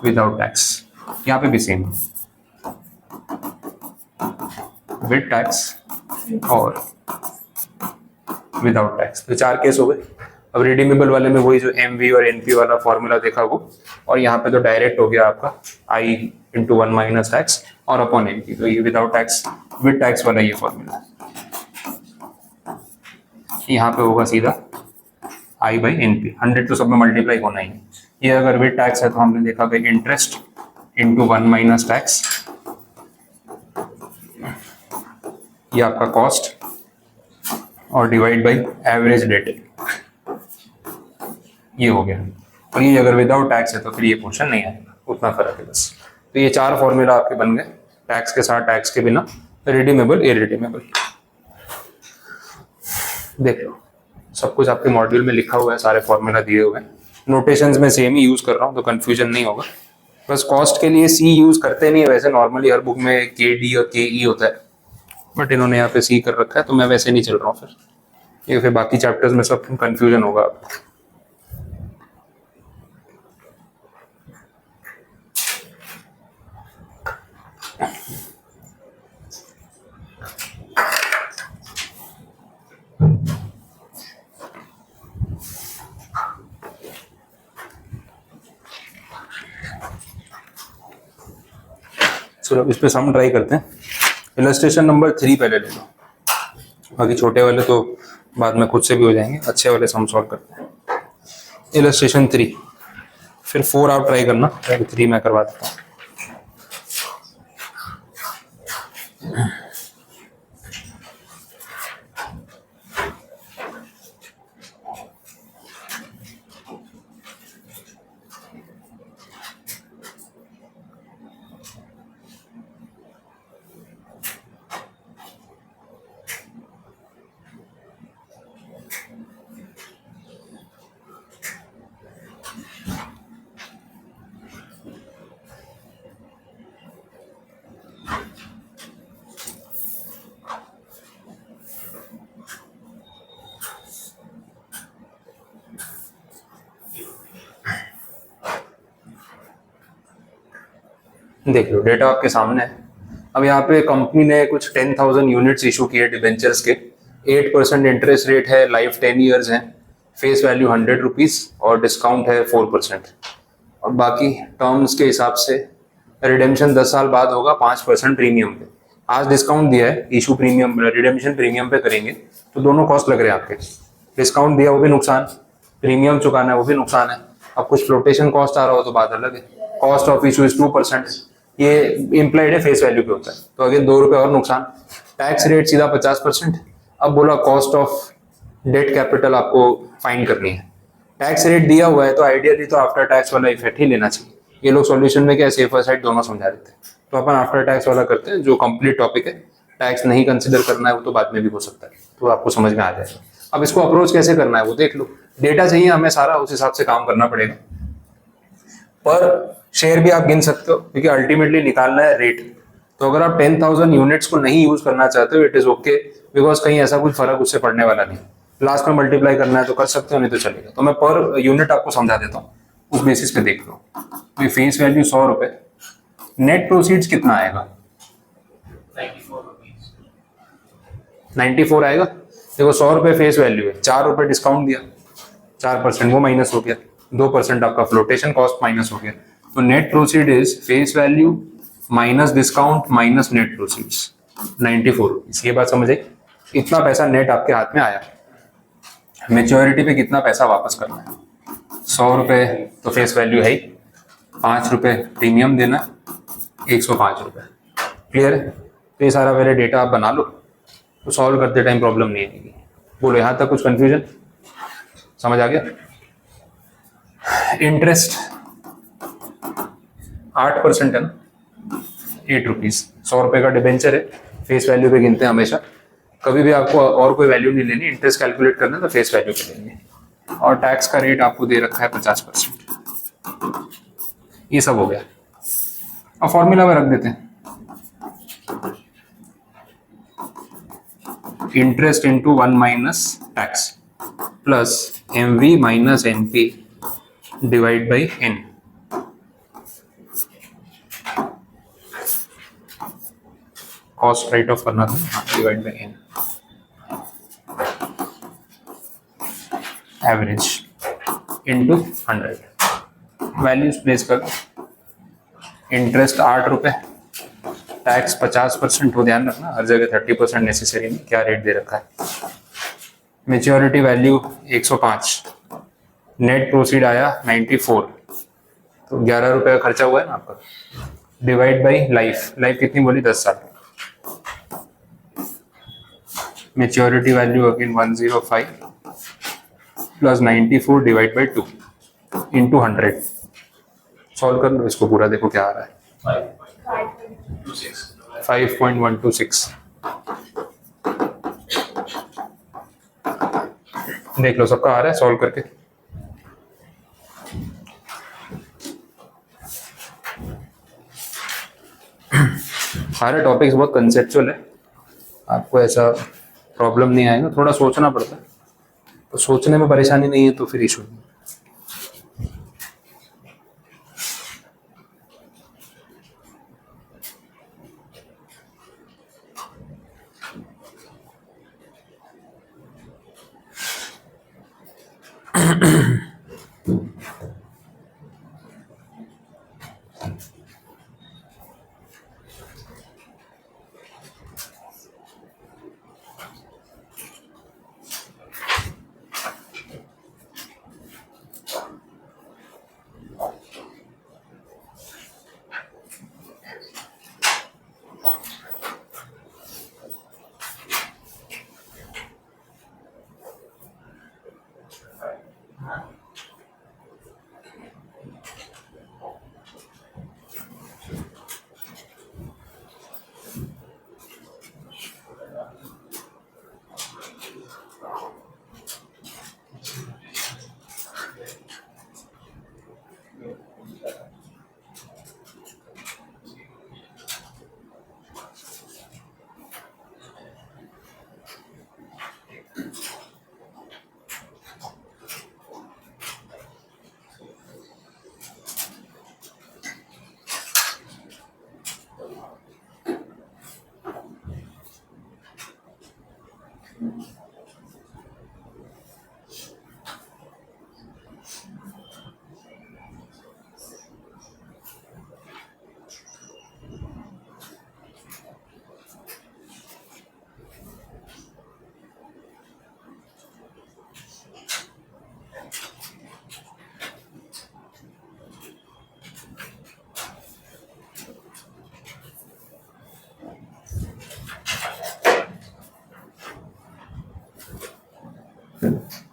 विदाउट टैक्स, यहाँ पे भी सेम, विथ टैक्स और विदाउट टैक्स। तो 4 केस हो गए। अब रिडीमेबल वाले में वही जो एमवी और एनपी वाला फॉर्मूला देखा वो, और यहाँ पे तो डायरेक्ट हो गया आपका आई इंटू 1 माइनस टैक्स और अपॉन एनपी। तो ये विदाउट टैक्स विद टैक्स वाला ये फॉर्मूला, यहाँ पे होगा सीधा आई बाई एनपी, 100 तो सब में मल्टीप्लाई होना ही है। ये अगर विद टैक्स है तो हमने देखा कि इंटरेस्ट इंटू 1 माइनस टैक्स, ये आपका कॉस्ट, और डिवाइड बाई एवरेज डेट, ये हो गया। और ये अगर विदाउट टैक्स है तो फिर ये क्वेश्चन नहीं आएगा, उतना फर्क है बस। तो ये 4 फॉर्मूला आपके बन गए, टैक्स के साथ, टैक्स के बिना, रिडीमेबल, इररिडीमेबल। देख लो सब कुछ आपके मॉड्यूल में लिखा हुआ है, सारे फॉर्मूला दिए हुए हैं, नोटेशंस में सेम ही यूज कर रहा हूँ, तो कंफ्यूजन नहीं होगा। बस कॉस्ट के लिए सी यूज करते नहीं है, वैसे नॉर्मली हर बुक में के डी और के ई होता है, बट इन्होंने यहाँ पे सी कर रखा है, तो मैं वैसे नहीं चल रहा हूँ फिर, ये फिर बाकी चैप्टर्स में सब कंफ्यूजन होगा। चलो इस पे सम ट्राई करते हैं। इलस्ट्रेशन नंबर 3 पहले ले लो, बाकी छोटे वाले तो बाद में खुद से भी हो जाएंगे, अच्छे वाले सम सॉल्व करते हैं। इलस्ट्रेशन 3, फिर 4 आप ट्राई करना, 3 मैं करवा देता हूँ। देख लो डेटा आपके सामने है। अब यहाँ पे कंपनी ने कुछ 10,000 यूनिट्स इशू किए डिबेंचर्स के, 8% इंटरेस्ट रेट है, लाइफ 10 ईयर्स है, फेस वैल्यू 100 रुपीज और डिस्काउंट है 4%। और बाकी टर्म्स के हिसाब से रिडेम्पशन 10 साल बाद होगा 5% प्रीमियम पे। आज डिस्काउंट दिया है, इशू प्रीमियम रिडेम्पशन प्रीमियम पे करेंगे तो दोनों कॉस्ट लग रहे हैं आपके। डिस्काउंट दिया वो भी नुकसान, प्रीमियम चुकाना है वो भी नुकसान है। अब कुछ फ्लोटेशन कॉस्ट आ रहा हो तो बात अलग है। कॉस्ट ऑफ इशू इज 2%, ये इम्प्लाइड है फेस वैल्यू पे होता है, तो अगेन 2 रुपए और नुकसान। टैक्स रेट सीधा 50%। अब बोला कॉस्ट ऑफ डेट कैपिटल आपको फाइंड करनी है। टैक्स रेट दिया हुआ है तो आइडियली तो आफ्टर टैक्स वाला इफेक्ट ही लेना चाहिए। ये लोग सॉल्यूशन में क्या सेफर साइड दोनों समझा देते हैं, तो अपन आफ्टर टैक्स वाला करते हैं जो कंप्लीट टॉपिक है। टैक्स नहीं कंसिडर करना है वो तो बाद में भी हो सकता है, तो आपको समझ में आ जाएगा। अब इसको अप्रोच कैसे करना है वो देख लो। डेटा चाहिए हमें सारा, उस हिसाब से काम करना पड़ेगा। पर शेयर भी आप गिन सकते हो क्योंकि अल्टीमेटली निकालना है रेट। तो अगर आप 10,000 यूनिट्स को नहीं यूज करना चाहते हो इट इज ओके, बिकॉज कहीं ऐसा कुछ फर्क उससे पड़ने वाला नहीं। लास्ट में मल्टीप्लाई करना है तो कर सकते हो, नहीं तो चलेगा। तो मैं पर यूनिट आपको समझा देता हूँ, उस बेसिस पे देख लो। तो फेस वैल्यू 100 रुपए, नेट प्रोसीड्स कितना आएगा? 94 आएगा। देखो 100 रुपए फेस वैल्यू है, 4 रुपए डिस्काउंट दिया, 4% वो माइनस हो गया, 2% आपका फ्लोटेशन कॉस्ट माइनस हो गया। तो net proceed is face value minus discount minus net proceeds 94 rupees. ये बात समझ आई? इतना पैसा नेट आपके हाथ में आया। मेच्योरिटी पे कितना पैसा वापस करना है? 100 रुपए तो फेस वैल्यू है ही, 5 रुपए प्रीमियम देना, 105 रुपए। क्लियर है? तो ये सारा पहले डेटा आप बना लो, तो सॉल्व करते टाइम प्रॉब्लम नहीं आएगी। बोलो यहाँ तक कुछ कंफ्यूजन समझ आ गया? इंटरेस्ट 8% है ना, 8 रुपीज। 100 रुपए का डिबेंचर है, फेस वैल्यू पे गिनते हैं हमेशा। कभी भी आपको और कोई वैल्यू नहीं लेनी, इंटरेस्ट कैलकुलेट करना है तो फेस वैल्यू पे लेंगे। और टैक्स का रेट आपको दे रखा है 50%। ये सब हो गया। अब फॉर्मूला में रख देते हैं, interest into 1 minus tax plus MV minus NP divide by N। Cost right of करना था, divide by N। Average into 100। Values place कर। इंटरेस्ट 8 रुपए, टैक्स 50% हो, ध्यान रखना हर जगह 30% नेसेसरी नहीं। क्या रेट दे रखा है? मेच्योरिटी वैल्यू 105, नेट प्रोसीड आया 94, तो 11 रुपए का खर्चा हुआ है ना आपका। डिवाइड बाई लाइफ, लाइफ कितनी बोली? 10 साल। Maturity value again 105 plus 94 divide by 2 into 100। Solve कर लो इसको पूरा, देखो क्या आ रहा है। 5.126। देख लो सबका आ रहा है सॉल्व करके। सारे टॉपिक्स बहुत कंसेप्चुअल है, आपको ऐसा प्रॉब्लम नहीं आएगा। थोड़ा सोचना पड़ता है, तो सोचने में परेशानी नहीं है तो फिर इशू नहीं।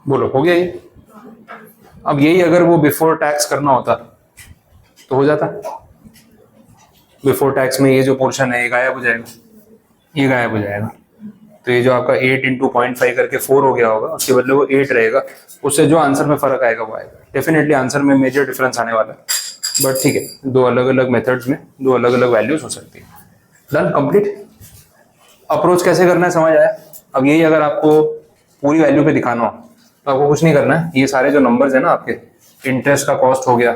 बोलो हो गया ये। अब यही अगर वो बिफोर टैक्स करना होता तो हो जाता। बिफोर टैक्स में ये जो पोर्शन है ये गायब हो जाएगा, ये गायब हो जाएगा। तो ये जो आपका 8 इंटू 0.5 करके 4 हो गया होगा, उसके बदले वो 8 रहेगा। उससे जो आंसर में फर्क आएगा वो आएगा। डेफिनेटली आंसर में मेजर डिफरेंस आने वाला है, बट ठीक है, दो अलग अलग मेथड्स में दो अलग अलग वैल्यूज हो सकती है। Done, complete. अप्रोच कैसे करना है समझ आया। अब यही अगर आपको पूरी वैल्यू पे दिखाना हो तो आपको कुछ नहीं करना है। ये सारे जो नंबर्स है ना आपके, इंटरेस्ट का कॉस्ट हो गया,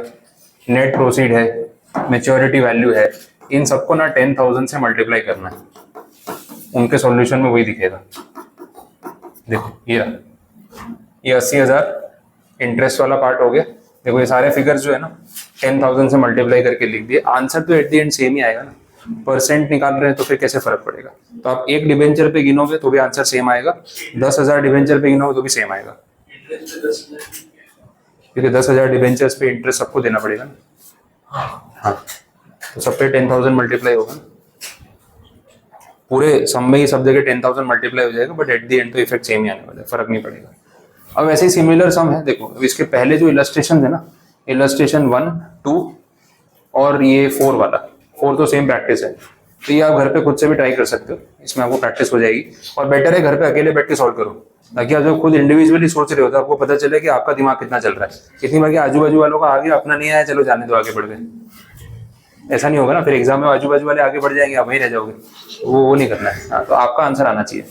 नेट प्रोसीड है, मेच्योरिटी वैल्यू है, इन सबको ना 10,000 से मल्टीप्लाई करना है। उनके सॉल्यूशन में वही दिखेगा। देखो ये रहा, ये 80,000 इंटरेस्ट वाला पार्ट हो गया। देखो ये सारे फिगर्स जो है ना 10,000 से मल्टीप्लाई करके लिख दिए। आंसर तो एट द एंड सेम ही आएगा ना, परसेंट निकाल रहे हैं तो फिर कैसे फर्क पड़ेगा। तो आप एक डिबेंचर पे गिनोगे तो भी आंसर सेम आएगा, 10,000 डिबेंचर पे गिनोगे तो भी सेम आएगा, क्योंकि 10,000 डिबेंचर्स पे इंटरेस्ट सबको देना पड़ेगा ना। हाँ, तो सब पे 10,000 मल्टीप्लाई होगा ना, पूरे सम में ही सब जगह 10,000 मल्टीप्लाई हो जाएगा, बट एट द एंड तो इफेक्ट सेम ही आने वाला है, फर्क नहीं पड़ेगा। अब ऐसे ही सिमिलर सम है। देखो अब इसके पहले जो इलस्ट्रेशन है ना, इलस्ट्रेशन 1, 2 और ये 4 वाला, 4 तो सेम प्रैक्टिस है, तो ये आप घर पे खुद से भी ट्राई कर सकते हो, इसमें आपको प्रैक्टिस हो जाएगी। और बेटर है घर पे अकेले बैठ के सॉल्व करो, ताकि आप जब खुद इंडिविजुअली सोच रहे हो तो आपको पता चले कि आपका दिमाग कितना चल रहा है। कितनी बार आजू बाजू वालों का आ गया, अपना नहीं आया, चलो जाने दो, आगे बढ़ गए, ऐसा नहीं होगा ना। फिर एग्जाम में आजू बाजू वाले आगे बढ़ जाएंगे, आप वहीं रह जाओगे, वो नहीं करना है। हाँ, तो आपका आंसर आना चाहिए,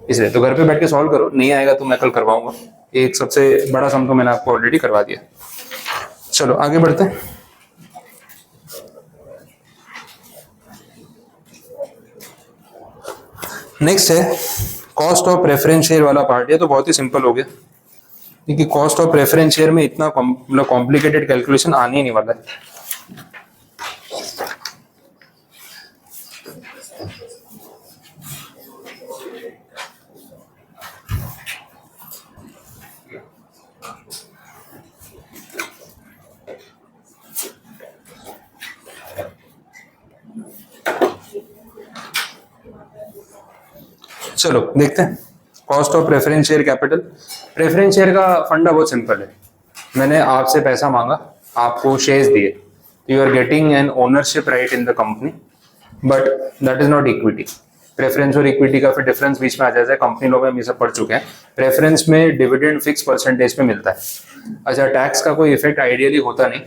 इसलिए तो घर पे बैठ के सॉल्व करो। नहीं आएगा तो मैं कल करवाऊंगा। एक सबसे बड़ा सम तो मैंने आपको ऑलरेडी करवा दिया। चलो आगे बढ़ते हैं। नेक्स्ट है कॉस्ट ऑफ प्रेफरेंस शेयर वाला पार्ट। ये तो बहुत ही सिंपल हो गया, क्योंकि कॉस्ट ऑफ प्रेफरेंस शेयर में इतना मतलब कॉम्प्लिकेटेड कैलकुलेशन आने ही नहीं वाला है। चलो देखते हैं cost of preference share capital. Preference share का फंडा बहुत सिंपल है। मैंने आपसे पैसा मांगा, आपको शेयर्स दिए, you are getting an ownership right in the company, but that is not equity. Preference और इक्विटी का फिर डिफरेंस बीच में आ जाता है। कंपनी लोग हम ये सब पढ़ चुके हैं। प्रेफरेंस में डिविडेंड फिक्स परसेंटेज पे मिलता है। अच्छा, टैक्स का कोई इफेक्ट आइडियली होता नहीं,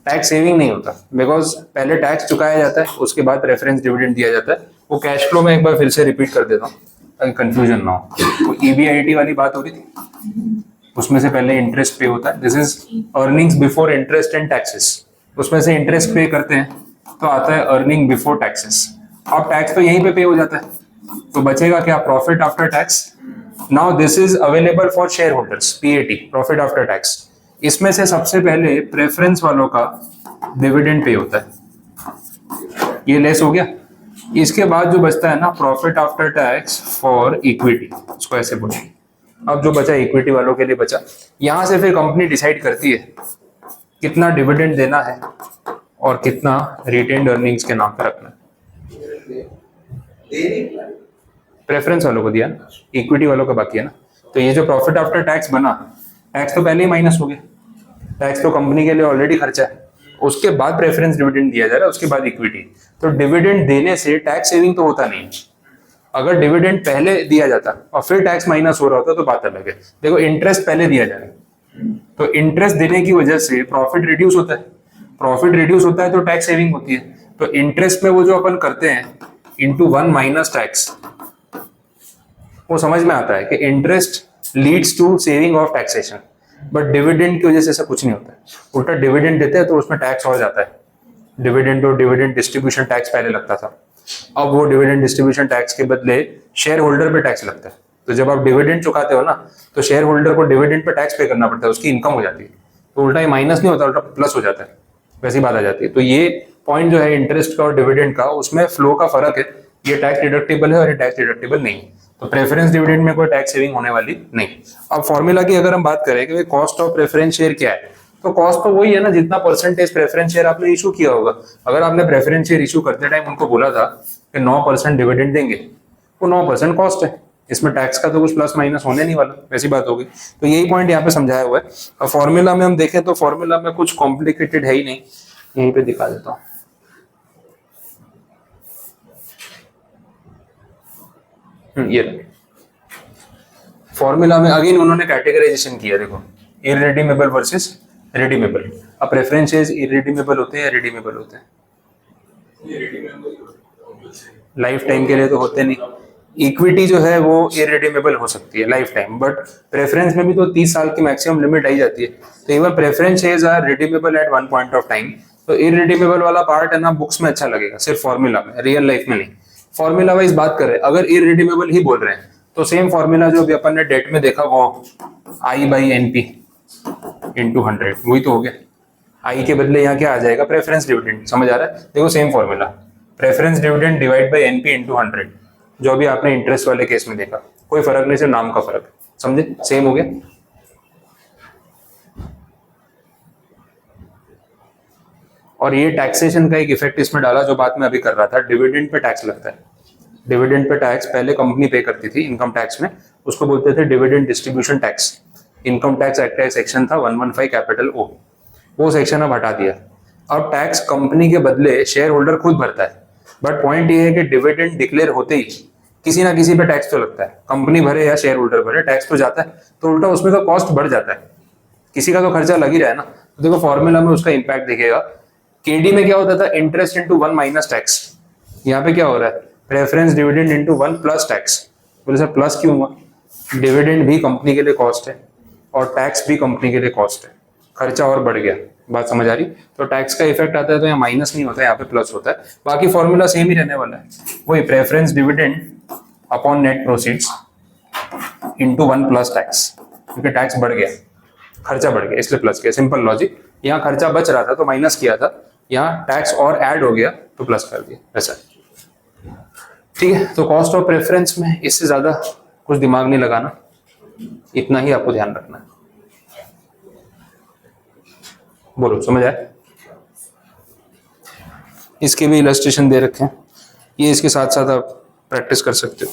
टैक्स सेविंग नहीं होता, बिकॉज पहले टैक्स चुकाया जाता है, उसके बाद प्रेफरेंस डिविडेंड दिया जाता है। वो कैश फ्लो में एक बार फिर से रिपीट कर देता हूँ ताकि कंफ्यूजन ना हो। तो EBIT वाली बात हो रही थी, उसमें से पहले इंटरेस्ट पे होता है। This is earnings before interest and taxes. उसमें से इंटरेस्ट पे करते हैं तो आता है अर्निंग बिफोर टैक्सेस। अब टैक्स तो यहीं पे हो जाता है, तो बचेगा क्या? Profit after tax. Now this is available for share holders, PAT, profit after tax. इसमें से सबसे पहले प्रेफरेंस वालों का डिविडेंड पे होता है, ये लेस हो गया। इसके बाद जो बचता है ना, profit after tax for equity, उसको ऐसे बोलेंगे। अब जो बचा इक्विटी वालों के लिए बचा, यहां से फिर कंपनी डिसाइड करती है कितना डिविडेंड देना है और कितना रिटेन्ड अर्निंग्स के नाम पर रखना है। प्रेफरेंस वालों को दिया ना, इक्विटी वालों का बाकी है ना। तो ये जो प्रॉफिट आफ्टर टैक्स बना, टैक्स तो पहले ही माइनस हो गया, टैक्स तो कंपनी के लिए ऑलरेडी खर्चा है। उसके बाद प्रेफरेंस डिविडेंड दिया जा रहा है, उसके बाद इक्विटी। तो डिविडेंड देने से टैक्स सेविंग तो होता नहीं। अगर डिविडेंड पहले दिया जाता और फिर टैक्स माइनस हो रहा होता तो बात अलग है। देखो इंटरेस्ट पहले दिया जा रहा है, तो इंटरेस्ट देने की वजह से प्रॉफिट रिड्यूस होता है। प्रॉफिट रिड्यूस होता है तो टैक्स सेविंग होती है। तो इंटरेस्ट में वो जो अपन करते हैं इंटू 1 माइनस टैक्स, वो समझ में आता है कि interest leads to saving of taxation. But dividend की वजह से ऐसा कुछ नहीं होता है। उल्टा डिविडेंड देते हैं तो उसमें टैक्स और जाता है। डिविडेंड और डिविडेंड डिस्ट्रीब्यूशन टैक्स पहले लगता था, अब वो डिविडेंड डिस्ट्रीब्यूशन टैक्स के बदले शेयर होल्डर पे टैक्स लगता है। तो जब आप डिविडेंड चुकाते हो ना, तो शेयर होल्डर को डिविडेंड पे टैक्स पे करना पड़ता है, उसकी इनकम हो जाती है। तो उल्टा ये माइनस नहीं होता, उल्टा प्लस हो जाता है, वैसी बात आ जाती है। तो ये पॉइंट जो है इंटरेस्ट का और डिविडेंड का, उसमें फ्लो का फर्क है। ये टैक्स डिडक्टेबल है और ये टैक्स डिडक्टेबल नहीं है। तो प्रेफरेंस डिविडेंड में कोई टैक्स सेविंग होने वाली नहीं। अब फॉर्मूला की अगर हम बात करें कि कॉस्ट ऑफ प्रेफरेंस शेयर क्या है, तो कॉस्ट तो वही है ना जितना परसेंटेज प्रेफरेंस शेयर आपने इशू किया होगा। अगर आपने प्रेफरेंस शेयर इशू करते टाइम उनको बोला था कि 9% डिविडेंड देंगे, वो 9% कॉस्ट है, इसमें टैक्स का तो कुछ प्लस माइनस होने नहीं वाला, वैसी बात होगी। तो यही पॉइंट यहाँ पे समझाया हुआ है। और फॉर्मूला में हम देखें तो फॉर्मूला में कुछ कॉम्प्लिकेटेड है ही नहीं, यहीं पे दिखा देता हूँ। ये फॉर्मूला में अगेन उन्होंने कैटेगराइजेशन किया, देखो इररिडीमेबल वर्सेस रिडीमेबल। अब प्रेफरेंसेस इररिडीमेबल होते हैं या रिडीमेबल होते हैं? लाइफ टाइम के लिए तो होते नहीं। इक्विटी जो है वो इररिडीमेबल हो सकती है लाइफ टाइम, बट प्रेफरेंस में भी तो 30 साल की मैक्सिमम लिमिट आई जाती है। तो even preference shares are redeemable at one point of time. तो इररिडीमेबल वाला पार्ट है ना, बुक्स में अच्छा लगेगा, सिर्फ फॉर्मूला में, रियल लाइफ में नहीं। फॉर्मूला वाइज बात करें, अगर इररिडीमेबल ही बोल रहे हैं तो सेम फॉर्मूला जो अभी अपन ने डेट में देखा वो I/NP इंटू 100, वही तो हो गया। आई के बदले यहाँ क्या आ जाएगा, प्रेफरेंस डिविडेंड। समझ आ रहा है? देखो same formula, preference dividend divide by NP into 100, जो अभी आपने इंटरेस्ट वाले केस में देखा। कोई फर्क नहीं, सिर्फ नाम का फर्क, समझे? सेम हो गया। और ये टैक्सेशन का एक इफेक्ट इसमें डाला, जो बात मैं अभी कर रहा था, डिविडेंड पे टैक्स लगता है। डिविडेंड पे टैक्स पहले कंपनी पे करती थी इनकम टैक्स में, उसको बोलते थे dividend distribution tax. Income tax act का सेक्शन था 115 कैपिटल O, वो सेक्शन अब हटा दिया। अब टैक्स कंपनी के बदले शेयर होल्डर खुद भरता है। बट पॉइंट ये है कि डिविडेंड डिक्लेयर होते ही किसी ना किसी पे टैक्स तो लगता है, कंपनी भरे या शेयर होल्डर भरे, टैक्स तो जाता है। तो उल्टा उसमें का कॉस्ट बढ़ जाता है, किसी का तो खर्चा लग ही रहा है ना। तो देखो फॉर्मूला में उसका इंपैक्ट दिखेगा। केडी में क्या होता था, इंटरेस्ट इंटू 1 माइनस टैक्स। यहाँ पे क्या हो रहा है, preference dividend into 1 plus tax. बोले सर प्लस क्यों हुआ? डिविडेंड भी कंपनी के लिए कॉस्ट है और टैक्स भी कंपनी के लिए कॉस्ट है, खर्चा और बढ़ गया। बात समझ आ रही? तो टैक्स का इफेक्ट आता है तो यहाँ माइनस नहीं होता है, यहाँ पे प्लस होता है। बाकी फॉर्मूला सेम ही रहने वाला है, वही preference dividend upon net proceeds into 1 plus tax, क्योंकि टैक्स बढ़ गया, खर्चा बढ़ गया, इसलिए प्लस किया। Simple logic. यहाँ खर्चा बच रहा था तो माइनस किया था, यहाँ टैक्स और ऐड हो गया तो प्लस कर दिया, ऐसा। ठीक है, तो कॉस्ट ऑफ प्रेफरेंस में इससे ज्यादा कुछ दिमाग नहीं लगाना, इतना ही आपको ध्यान रखना है। बोलो, समझ आया? इसके भी इलस्ट्रेशन दे रखे हैं, ये इसके साथ साथ आप प्रैक्टिस कर सकते हो।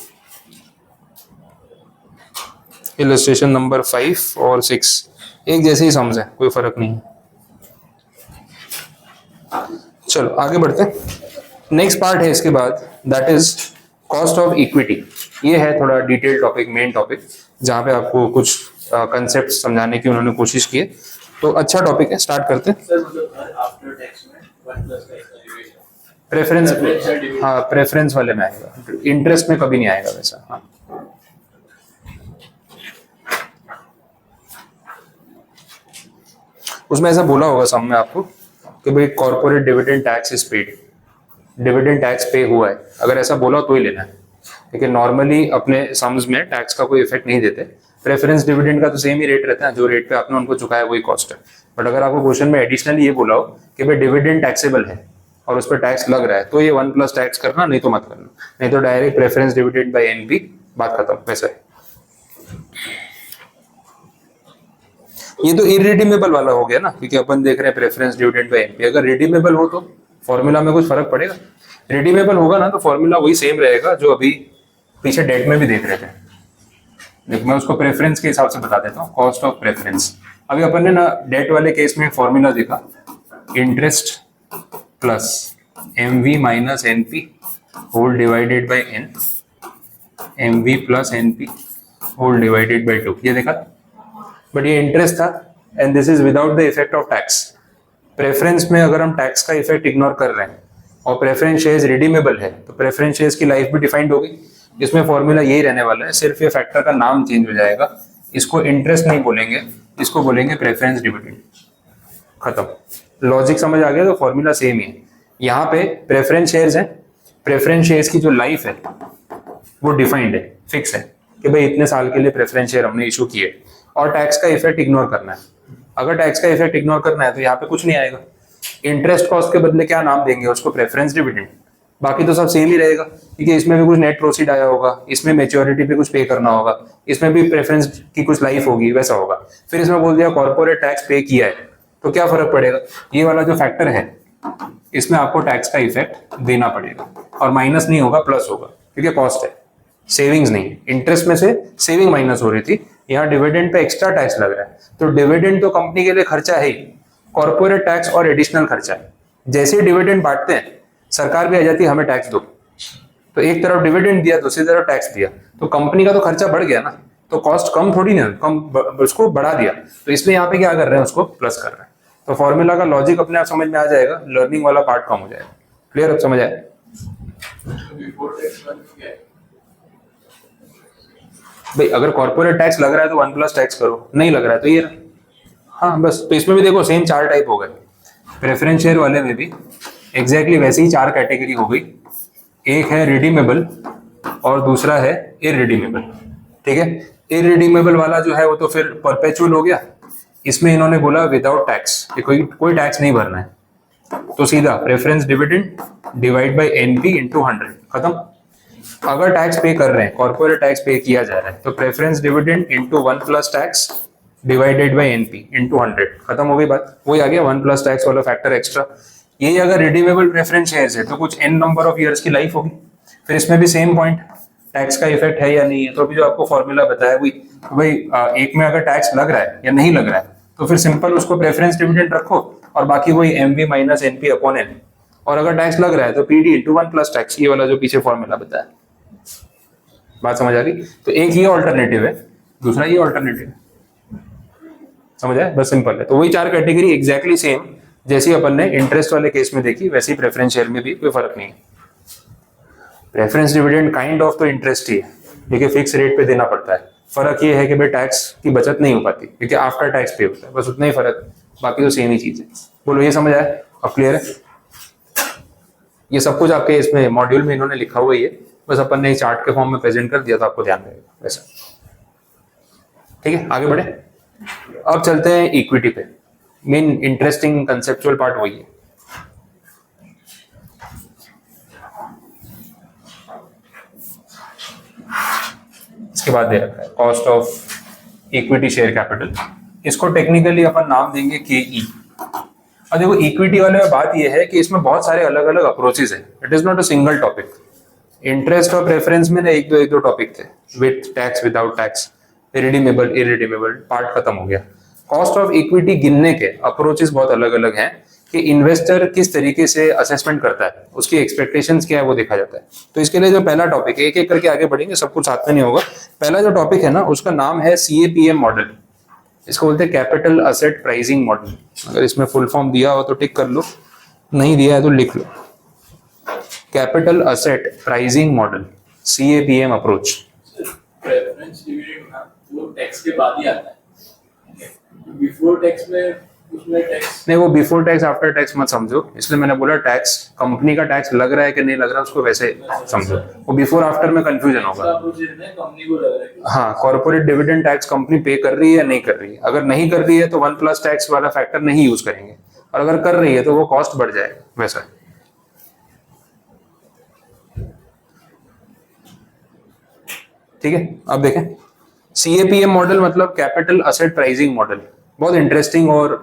इलस्ट्रेशन नंबर 5 और 6 एक जैसे ही समझे, कोई फर्क नहीं है। चलो आगे बढ़ते हैं। नेक्स्ट पार्ट है इसके बाद, that is cost of equity. ये है थोड़ा डिटेल टॉपिक, मेन टॉपिक, जहाँ पे आपको कुछ कंसेप्ट समझाने की उन्होंने कोशिश की है। तो अच्छा टॉपिक है, स्टार्ट करते हैं। प्रेफरेंस, हाँ प्रेफरेंस वाले में आएगा, इंटरेस्ट में कभी नहीं आएगा वैसा। हाँ उसमें ऐसा बोला होगा सम में आपको कि भाई corporate dividend tax is paid, dividend tax पे हुआ है, अगर ऐसा बोला तो ही लेना है। लेकिन नॉर्मली अपने सम्स में टैक्स का कोई इफेक्ट नहीं देते। प्रेफरेंस डिविडेंड का तो सेम ही रेट रहता है, जो रेट पे आपने उनको चुकाया वही कॉस्ट है। बट अगर आपको क्वेश्चन में एडिशनली ये बोला हो कि भाई डिविडेंड टैक्सेबल है और उस पर टैक्स लग रहा है, तो ये 1 प्लस टैक्स करना, नहीं तो मत करना, नहीं तो direct preference dividend by NP, बात खत्म, वैसा है। ये तो इरिडीमेबल वाला हो गया ना, क्योंकि अपन देख रहे हैं प्रेफरेंस डिविडेंड बाय NP। अगर रिडीमेबल हो तो फॉर्मूला में कुछ फर्क पड़ेगा? रिडीमेबल होगा ना तो फॉर्मूला वही सेम रहेगा जो अभी पीछे डेट में भी देख रहे थे। देखो मैं उसको प्रेफरेंस के हिसाब से बता देता हूँ, कॉस्ट ऑफ प्रेफरेंस। अभी अपन ने ना डेट वाले केस में फॉर्मूला देखा, interest plus MV minus NP whole divided by N, MV plus NP whole divided by 2, ये देखा। बट ये इंटरेस्ट था and this is without the effect of tax. Preference में अगर हम टैक्स का इफेक्ट इग्नोर कर रहे हैं और प्रेफरेंस शेयर्स रिडीमेबल है, तो प्रेफरेंस शेयर्स की लाइफ भी डिफाइंड होगी। इसमें फॉर्मूला यही रहने वाला है, सिर्फ ये फैक्टर का नाम चेंज हो जाएगा। इसको इंटरेस्ट नहीं बोलेंगे, इसको बोलेंगे प्रेफरेंस डिविडेंड, खत्म। लॉजिक समझ आ गया? तो फॉर्मूला सेम ही है। यहाँ पे प्रेफरेंस शेयर्स है, प्रेफरेंस शेयर्स की जो लाइफ है वो डिफाइंड है, फिक्स है कि भाई इतने साल के लिए प्रेफरेंस शेयर हमने इशू किए, और टैक्स का इफेक्ट इग्नोर करना है। अगर टैक्स का इफेक्ट इग्नोर करना है तो यहाँ पे कुछ नहीं आएगा। इंटरेस्ट कॉस्ट के बदले क्या नाम देंगे उसको, प्रेफरेंस डिविडेंड। बाकी तो सब सेम ही रहेगा, क्योंकि इसमें भी कुछ नेट प्रोसीड आया होगा, इसमें मैच्योरिटी पे कुछ पे करना होगा, इसमें भी प्रेफरेंस की कुछ लाइफ होगी, वैसा होगा। फिर इसमें बोल दिया कॉर्पोरेट टैक्स पे किया है, तो क्या फर्क पड़ेगा? ये वाला जो फैक्टर है इसमें आपको टैक्स का इफेक्ट देना पड़ेगा, और माइनस नहीं होगा प्लस होगा, क्योंकि कॉस्ट है। सेविंग्स नहीं, इंटरेस्ट में से सेविंग माइनस हो रही थी, यहाँ डिविडेंड पे एक्स्ट्रा टैक्स लग रहा है, तो डिविडेंड तो कंपनी के लिए खर्चा है ही, कॉर्पोरेट टैक्स और एडिशनल खर्चा है। जैसे ही डिविडेंड बांटते हैं सरकार भी आ जाती है हमें टैक्स दो, तो एक तरफ डिविडेंड दिया दूसरी तरफ टैक्स दिया, तो कंपनी का तो खर्चा बढ़ गया ना, तो कॉस्ट कम थोड़ी ना, कम उसको बढ़ा दिया, तो इसलिए यहाँ पे क्या कर रहे हैं, उसको प्लस कर रहे हैं। तो फॉर्मूला का लॉजिक अपने आप समझ में आ जाएगा, लर्निंग वाला पार्ट कम हो जाएगा। क्लियर, अब समझ आया? भाई अगर कॉर्पोरेट टैक्स लग रहा है तो 1 प्लस टैक्स करो, नहीं लग रहा है तो ये, हाँ बस। तो इसमें भी देखो सेम 4 टाइप हो गए, प्रेफरेंस शेयर वाले में भी एग्जैक्टली वैसे ही 4 कैटेगरी हो गई। एक है रिडीमेबल और दूसरा है इररिडीमेबल, ठीक है। इररिडीमेबल वाला जो है वो तो फिर परपेचुअल हो गया, इसमें इन्होंने बोला विदाउट टैक्स कि कोई टैक्स नहीं भरना है, तो सीधा preference dividend divide by NP into 100, खत्म। अगर टैक्स पे कर रहे हैं, कॉर्पोरेट टैक्स पे किया जा रहा है, तो preference dividend into 1 plus tax divided by NP into 100, खत्म हो गई बात। वही आ गया 1 प्लस टैक्स वाला फैक्टर एक्स्ट्रा। यही अगर रिडीमेबल प्रेफरेंस शेयर्स है तो कुछ एन नंबर ऑफ ईयर्स की लाइफ होगी, फिर इसमें भी सेम पॉइंट, टैक्स का इफेक्ट है या नहीं है। तो अभी जो आपको फॉर्मूला बताया वही एक में अगर टैक्स लग रहा है या नहीं लग रहा है तो फिर सिंपल उसको प्रेफरेंस डिविडेंड रखो और बाकी वही MV minus NP upon N, और अगर टैक्स लग रहा है तो पीडी इंटू 1 प्लस टैक्स, ये वाला जो पीछे फॉर्मूला बताया। बात समझ आ गई? तो एक ये ऑल्टरनेटिव है, दूसरा ये ऑल्टरनेटिव है, समझ आया? बस सिंपल है। तो वही 4 कैटेगरी एग्जैक्टली सेम जैसी अपन ने इंटरेस्ट वाले केस में देखी, वैसे ही प्रेफरेंस शेयर में भी कोई फर्क नहीं है। प्रेफरेंस डिविडेंड काइंड ऑफ तो इंटरेस्ट ही है, लेकिन फिक्स रेट पे देना पड़ता है। फर्क ये है कि भाई टैक्स की बचत नहीं हो पाती क्योंकि आफ्टर टैक्स पे होता है, बस उतना ही फर्क, बाकी तो सेम ही चीज है। बोलो ये समझ आया? अब क्लियर है? ये सब कुछ आपके इसमें मॉड्यूल में इन्होंने लिखा हुआ ही है, बस अपन ने चार्ट के फॉर्म में प्रेजेंट कर दिया तो आपको ध्यान रहेगा वैसा। ठीक है, आगे बढ़े। अब चलते हैं इक्विटी पे, मेन इंटरेस्टिंग कंसेप्चुअल पार्ट वही है। इसके बाद दे रखा है cost of equity share capital, इसको टेक्निकली अपन नाम देंगे केई। अब देखो इक्विटी वाले में बात यह है कि इसमें बहुत सारे अलग अलग अप्रोचेस है, it is not a single topic. Interest और प्रेफरेंस में ना एक दो टॉपिक थे, with tax without tax, redeemable irredeemable, part खत्म हो गया। कॉस्ट ऑफ इक्विटी गिनने के अप्रोचेस बहुत अलग अलग हैं कि इन्वेस्टर किस तरीके से असेसमेंट करता है, उसकी एक्सपेक्टेशंस क्या है वो देखा जाता है। तो इसके लिए जो पहला टॉपिक है, एक एक करके आगे बढ़ेंगे, सब कुछ साथ में नहीं होगा। पहला जो टॉपिक है ना उसका नाम है CAPM मॉडल, इसको बोलते हैं कैपिटल असेट प्राइसिंग मॉडल। अगर इसमें फुल फॉर्म दिया हो तो टिक कर लो, नहीं दिया है तो लिख लो। Capital asset pricing model, CAPM approach. Preference dividend ना वो टैक्स के बाद ही आता है, बिफोर टैक्स में उसमें टैक्स नहीं, वो बिफोर टैक्स आफ्टर टैक्स मत समझो, इसलिए मैंने बोला टैक्स कंपनी का टैक्स लग रहा है कि नहीं लग रहा है उसको वैसे समझो, वो बिफोर आफ्टर में कंफ्यूजन होगा। कंपनी को लग रहा है हाँ, कॉर्पोरेट डिविडेंड टैक्स कंपनी पे कर रही है या नहीं कर रही है। अगर नहीं कर रही है तो 1 प्लस टैक्स वाला फैक्टर नहीं यूज करेंगे, और अगर कर रही है तो वो कॉस्ट बढ़ जाएगा वैसा। ठीक है, अब देखें CAPM मॉडल मतलब कैपिटल असेट प्राइसिंग मॉडल, बहुत इंटरेस्टिंग और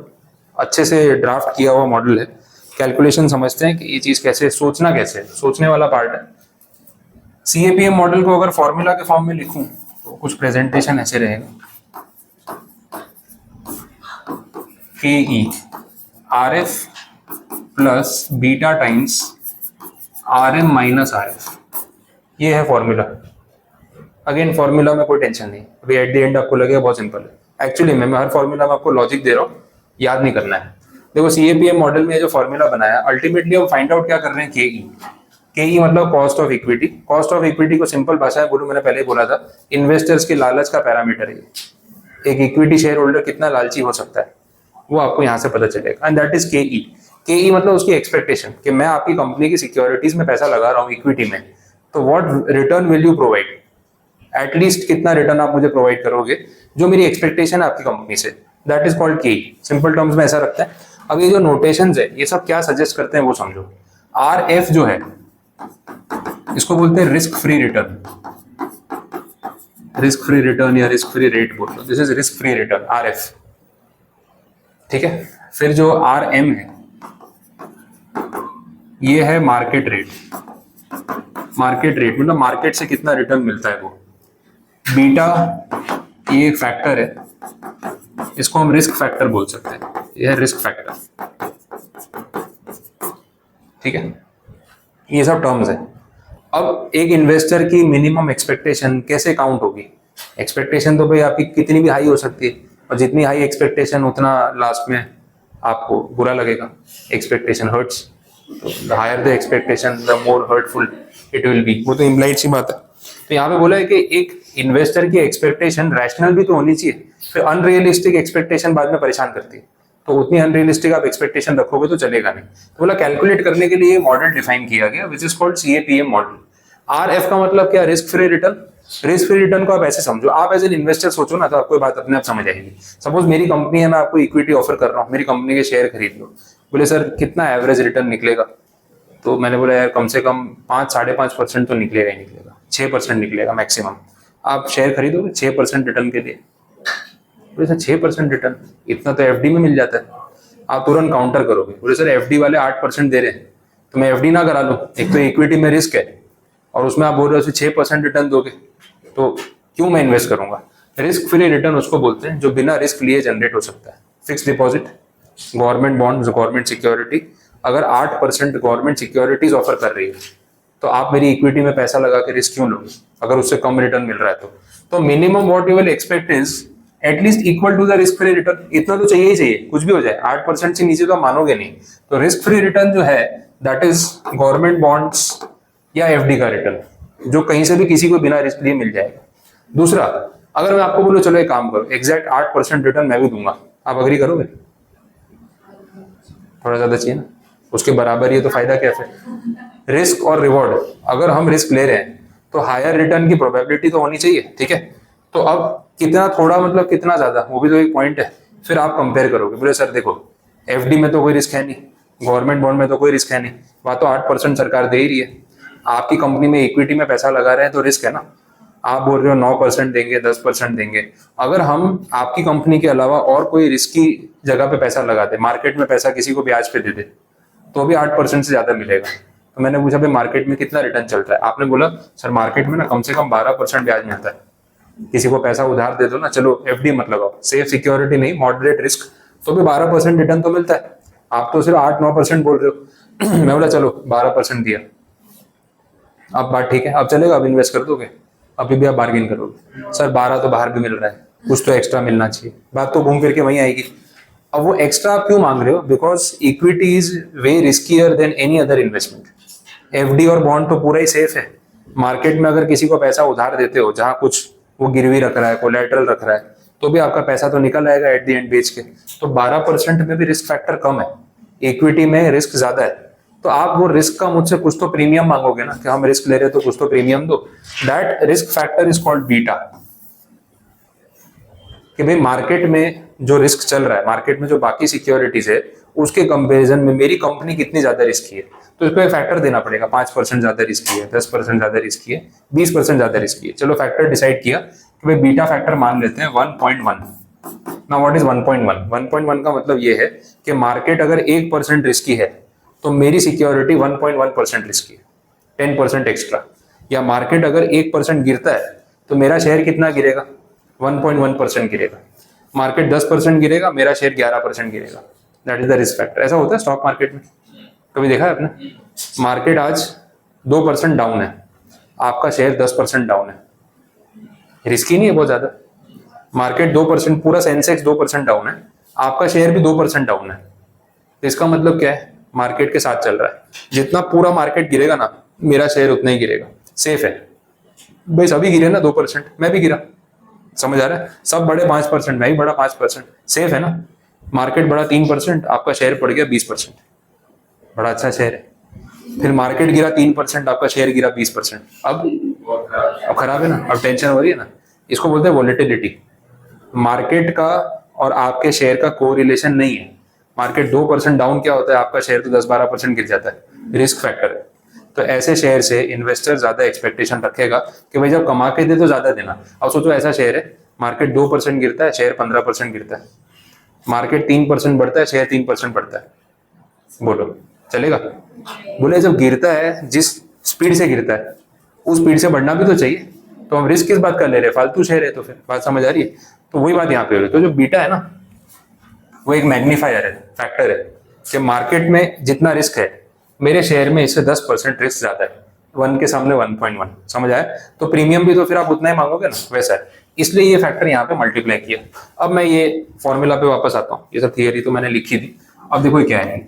अच्छे से ड्राफ्ट किया हुआ मॉडल है। कैलकुलेशन समझते हैं कि ये चीज कैसे सोचना, कैसे सोचने वाला पार्ट है। CAPM मॉडल को अगर फॉर्मूला के फॉर्म में लिखूं तो कुछ प्रेजेंटेशन ऐसे रहेगा, KE RF plus beta times RM minus RF, ये है फॉर्मूला। अगेन फॉर्मूला में कोई टेंशन नहीं, अभी एट द एंड आपको लगेगा बहुत सिंपल है। एक्चुअली मैं हर फॉर्मूला में आपको लॉजिक दे रहा हूँ, याद नहीं करना है। देखो CAPM मॉडल में जो फॉर्मूला बनाया, अल्टीमेटली हम फाइंड आउट क्या कर रहे हैं, KE मतलब cost of equity. Cost of equity को सिंपल भाषा में बोलूं, मैंने पहले ही बोला था, इन्वेस्टर्स के लालच का पैरामीटर है। एक इक्विटी शेयर होल्डर कितना लालची हो सकता है वो आपको यहाँ से पता चलेगा, एंड दैट इज KE मतलब उसकी एक्सपेक्टेशन कि मैं आपकी कंपनी की सिक्योरिटीज में पैसा लगा रहा हूँ इक्विटी में, तो what return will you provide, at least कितना रिटर्न आप मुझे प्रोवाइड करोगे जो मेरी एक्सपेक्टेशन है आपकी कंपनी से, that is called KE। Simple terms में ऐसा रखता है। अब ये जो नोटेशंस है ये सब क्या सजेस्ट करते हैं वो समझो। RF जो है इसको बोलते हैं risk free return, risk free return या रिस्क फ्री रेट बोल लो, this is risk free return RF। ठीक है, फिर जो RM है ये है मार्केट रेट, मार्केट रेट मतलब मार्केट से कितना रिटर्न मिलता है वो। बीटा ये एक फैक्टर है, इसको हम रिस्क फैक्टर बोल सकते हैं, यह है रिस्क फैक्टर, ठीक है। ये सब टर्म्स है। अब एक इन्वेस्टर की मिनिमम एक्सपेक्टेशन कैसे काउंट होगी? एक्सपेक्टेशन तो भाई आपकी कितनी भी हाई हो सकती है, और जितनी हाई एक्सपेक्टेशन उतना लास्ट में आपको बुरा लगेगा। एक्सपेक्टेशन हर्ट्स, तो the higher the expectation the more hurtful it will be, वो तो इम्प्लाइड सी बात है। तो यहाँ पे बोला है कि एक इन्वेस्टर की एक्सपेक्टेशन रैशनल भी तो होनी चाहिए, फिर अनरियलिस्टिक एक्सपेक्टेशन बाद में परेशान करती है, तो उतनी अनरियलिस्टिक आप एक्सपेक्टेशन रखोगे तो चलेगा नहीं। तो बोला कैलकुलेट करने के लिए मॉडल डिफाइन किया गया which is called CAPM model. RF का मतलब क्या? Risk free return. Risk free return को आप ऐसे समझो, आप एज एन इन्वेस्टर सोचो ना, तो आपको बात अपने आप समझ आएगी। सपोज मेरी कंपनी है, मैं आपको इक्विटी ऑफर कर रहा हूँ, मेरी कंपनी के शेयर खरीद लो। बोले सर कितना एवरेज रिटर्न निकलेगा? तो मैंने बोला यार कम से कम 5-5.5% तो निकलेगा ही निकलेगा, 6% निकलेगा मैक्सिमम। आप शेयर खरीदोगे 6% रिटर्न के लिए? बोले सर 6% रिटर्न, इतना तो FD में मिल जाता है। आप तुरंत काउंटर करोगे, बोले सर FD वाले 8% दे रहे हैं, तो मैं FD ना करा लूँ? एक तो इक्विटी में रिस्क है, और उसमें आप बोल रहे हो 6% रिटर्न दोगे, तो क्यों मैं इन्वेस्ट करूंगा? रिस्क फ्री रिटर्न उसको बोलते हैं जो बिना रिस्क लिए जनरेट हो सकता है। Fix deposit, government bond, government security, अगर 8% गवर्नमेंट सिक्योरिटीज ऑफर कर रही है, तो आप मेरी इक्विटी में पैसा लगा के रिस्क क्यों लोगे अगर उससे कम रिटर्न मिल रहा है? तो minimum what you will expect is at least equal to the risk free return. इतना तो चाहिए ही चाहिए, कुछ भी हो जाए 8% से नीचे तो आप मानोगे नहीं। तो रिस्क फ्री रिटर्न जो है दैट इज गवर्नमेंट बॉन्ड्स या FD का रिटर्न, जो कहीं से भी किसी को बिना रिस्क लिए मिल जाएगा। दूसरा, अगर मैं आपको बोलूं चलो एक काम करो, एग्जैक्ट 8% रिटर्न मैं भी दूंगा, आप अग्री करोगे? थोड़ा ज्यादा चाहिए ना, उसके बराबर ही तो फायदा क्या है? रिस्क और रिवॉर्ड, अगर हम रिस्क ले रहे हैं तो हायर रिटर्न की प्रोबेबिलिटी तो होनी चाहिए, ठीक है। तो अब कितना थोड़ा मतलब कितना ज्यादा, वो भी तो एक पॉइंट है। फिर आप कंपेयर करोगे, बोले सर देखो FD में तो कोई रिस्क है नहीं, गवर्नमेंट बॉन्ड में तो कोई रिस्क है नहीं, वहां तो 8% सरकार दे ही रही है। आपकी कंपनी में इक्विटी में पैसा लगा रहे हैं तो रिस्क है ना। आप बोल रहे हो 9% देंगे, 10% देंगे। अगर हम आपकी कंपनी के अलावा और कोई रिस्की जगह पे पैसा लगाते, मार्केट में पैसा किसी को ब्याज पे दे दे, तो भी 8% से ज्यादा मिलेगा। तो मैंने पूछा भाई मार्केट में कितना रिटर्न चलता है? आपने बोला सर मार्केट में ना कम से कम 12% ब्याज मिलता है। किसी को पैसा उधार दे दो ना, चलो FD मत लगाओ, सेफ सिक्योरिटी नहीं, मॉडरेट रिस्क, तो भी 12% रिटर्न तो मिलता है। आप तो सिर्फ 8-9% बोल रहे हो। मैं बोला चलो 12% दिया, अब बात ठीक है, अब चलेगा, अब इन्वेस्ट कर दोगे? अभी भी आप बार्गेन करोगे, सर 12 तो बाहर भी मिल रहा है, कुछ तो एक्स्ट्रा मिलना चाहिए। बात तो घूम फिर के वहीं आएगी। अब वो एक्स्ट्रा आप क्यों मांग रहे हो? Because equity is way riskier than any other investment. FD और बॉन्ड तो पूरा ही सेफ है। मार्केट में अगर किसी को पैसा उधार देते हो, जहां कुछ वो गिरवी रख रहा है, कोलैटरल रख रहा है, तो भी आपका पैसा तो निकल आएगा एट द एंड बेच के। तो 12% में भी रिस्क फैक्टर कम है, इक्विटी में रिस्क ज्यादा है। तो आप वो रिस्क का मुझसे कुछ तो प्रीमियम मांगोगे ना, कि हम रिस्क ले रहे हैं तो कुछ तो प्रीमियम दो। That risk factor is called beta. कि भाई मार्केट में जो रिस्क चल रहा है, मार्केट में जो बाकी सिक्योरिटीज है, उसके कंपैरिजन में मेरी कंपनी कितनी ज्यादा रिस्की है, तो इसको एक फैक्टर देना पड़ेगा। 5% ज्यादा रिस्की है, 10% ज्यादा रिस्की है, 20% ज्यादा रिस्की है। चलो फैक्टर डिसाइड किया कि भाई बीटा फैक्टर मान लेते हैं 1.1। ना व्हाट इज 1.1? 1.1 का मतलब ये है कि मार्केट अगर 1% रिस्की है तो मेरी सिक्योरिटी 1.1% रिस्की है, 10% एक्स्ट्रा। या मार्केट अगर 1% गिरता है तो मेरा शेयर कितना गिरेगा? 1.1% गिरेगा। मार्केट 10% गिरेगा, मेरा शेयर 11% गिरेगा। That is the risk factor. ऐसा होता है स्टॉक मार्केट में, कभी देखा है आपने? मार्केट आज 2% डाउन है, आपका शेयर 10% डाउन है, रिस्की नहीं है बहुत ज्यादा? मार्केट 2%, पूरा सेंसेक्स 2% डाउन है, आपका शेयर भी 2% डाउन है, तो इसका मतलब क्या है? मार्केट के साथ चल रहा है। जितना पूरा मार्केट गिरेगा ना, मेरा शेयर उतना ही गिरेगा, सेफ है। भाई सभी गिरे ना 2%, मैं भी गिरा, समझ आ रहा है? सब बड़े 5%, मैं भी बड़ा 5%, सेफ है ना। मार्केट बड़ा 3%, आपका शेयर पड़ गया 20%, बड़ा अच्छा शेयर है। फिर मार्केट गिरा 3%, आपका शेयर गिरा 20%, अब खराब है ना, अब टेंशन हो रही है ना। इसको बोलते हैं वोलेटिलिटी। मार्केट का और आपके शेयर का कोरिलेशन नहीं है। मार्केट 2% डाउन क्या होता है, आपका शेयर तो 10-12% गिर जाता है, रिस्क फैक्टर है। तो ऐसे शेयर से इन्वेस्टर ज्यादा एक्सपेक्टेशन रखेगा कि भाई जब कमा के दे तो ज्यादा देना। अब सोचो ऐसा शेयर है, मार्केट 2% गिरता है, शेयर 15% गिरता है, मार्केट 3% बढ़ता है, शेयर 3% बढ़ता है, बोलो चलेगा? बोले जब गिरता है, जिस स्पीड से गिरता है, उस स्पीड से बढ़ना भी तो चाहिए, तो हम रिस्क किस बात का ले रहे हैं, फालतू शेयर है, तो फिर बात समझ आ रही है। तो वही बात यहाँ पे हो रही है। तो जो बीटा है ना, वो एक मैग्नीफायर है, फैक्टर है कि मार्केट में जितना रिस्क है मेरे शेयर में इससे 10% रिस्क ज्यादा है, 1 के सामने 1.1, समझ आया। तो प्रीमियम भी तो फिर आप उतना ही मांगोगे ना, वैसा है, इसलिए ये फैक्टर यहाँ पे मल्टीप्लाई किया। अब मैं ये फॉर्मूला पे वापस आता हूँ, ये सब थियरी तो मैंने लिखी थी। अब देखो क्या है,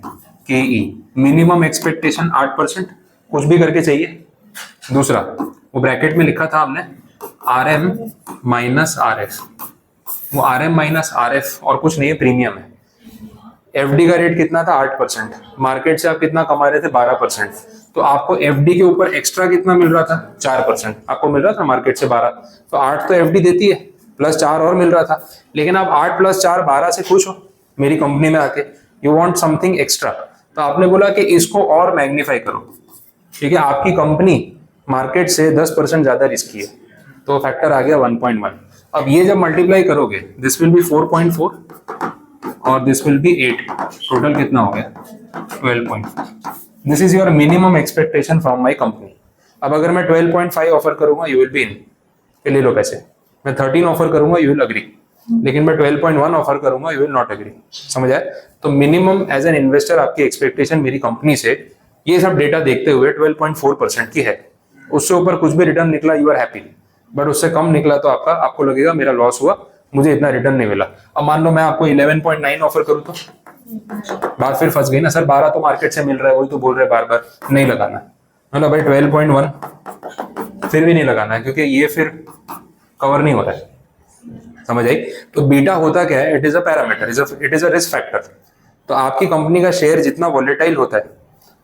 के ई मिनिमम एक्सपेक्टेशन 8%, कुछ भी करके चाहिए। दूसरा वो ब्रैकेट में लिखा था हमने R M minus R F, वो R M minus R F और कुछ नहीं है, प्रीमियम है। एफडी का रेट कितना था 8%, मार्केट से आप कितना कमा रहे थे 12%, तो आपको एफडी के ऊपर एक्स्ट्रा कितना मिल रहा था 4%, आपको मिल रहा था मार्केट से 12, तो 8 तो एफडी देती है, प्लस 4 और मिल रहा था। लेकिन आप 8 + 4 12 से खुश हो मेरी कंपनी में आके, यू वांट समथिंग एक्स्ट्रा, तो आपने बोला कि इसको और मैग्नीफाई करो, ठीक है। आपकी कंपनी मार्केट से 10% ज्यादा रिस्की है, तो फैक्टर आ गया 1.1। अब ये जब मल्टीप्लाई करोगे, दिस विल बी 4.4 और दिस विल बी 8, टोटल कितना हो गया 12.4। This is your minimum expectation from my company. अब अगर मैं 12.5 ऑफर करूंगा, यू विल बी इन, ले लो पैसे। मैं 13 ऑफर करूंगा, यू विल अग्री, लेकिन मैं 12.1 ऑफर करूंगा, यू विल नॉट एग्री, समझ आए। तो मिनिमम एज एन इन्वेस्टर आपकी एक्सपेक्टेशन मेरी कंपनी से, ये सब डेटा देखते हुए 12.4% की है। उससे ऊपर कुछ भी रिटर्न निकला, यू आर हैप्पी, बट उससे कम निकला तो आपको लगेगा मेरा लॉस हुआ, मुझे इतना रिटर्न नहीं मिला। अब मान लो मैं आपको 11.9 ऑफर करूं, तो बात फिर फंस गई ना, सर 12 तो मार्केट से मिल रहा है, वही तो बोल रहे बार बार, नहीं लगाना। मतलब भाई 12.1 फिर भी नहीं लगाना है, क्योंकि ये फिर कवर नहीं हो रहा है, समझ आई। तो बीटा होता क्या है, it is a parameter, it is a risk factor. तो आपकी कंपनी का शेयर जितना वॉलेटाइल होता है,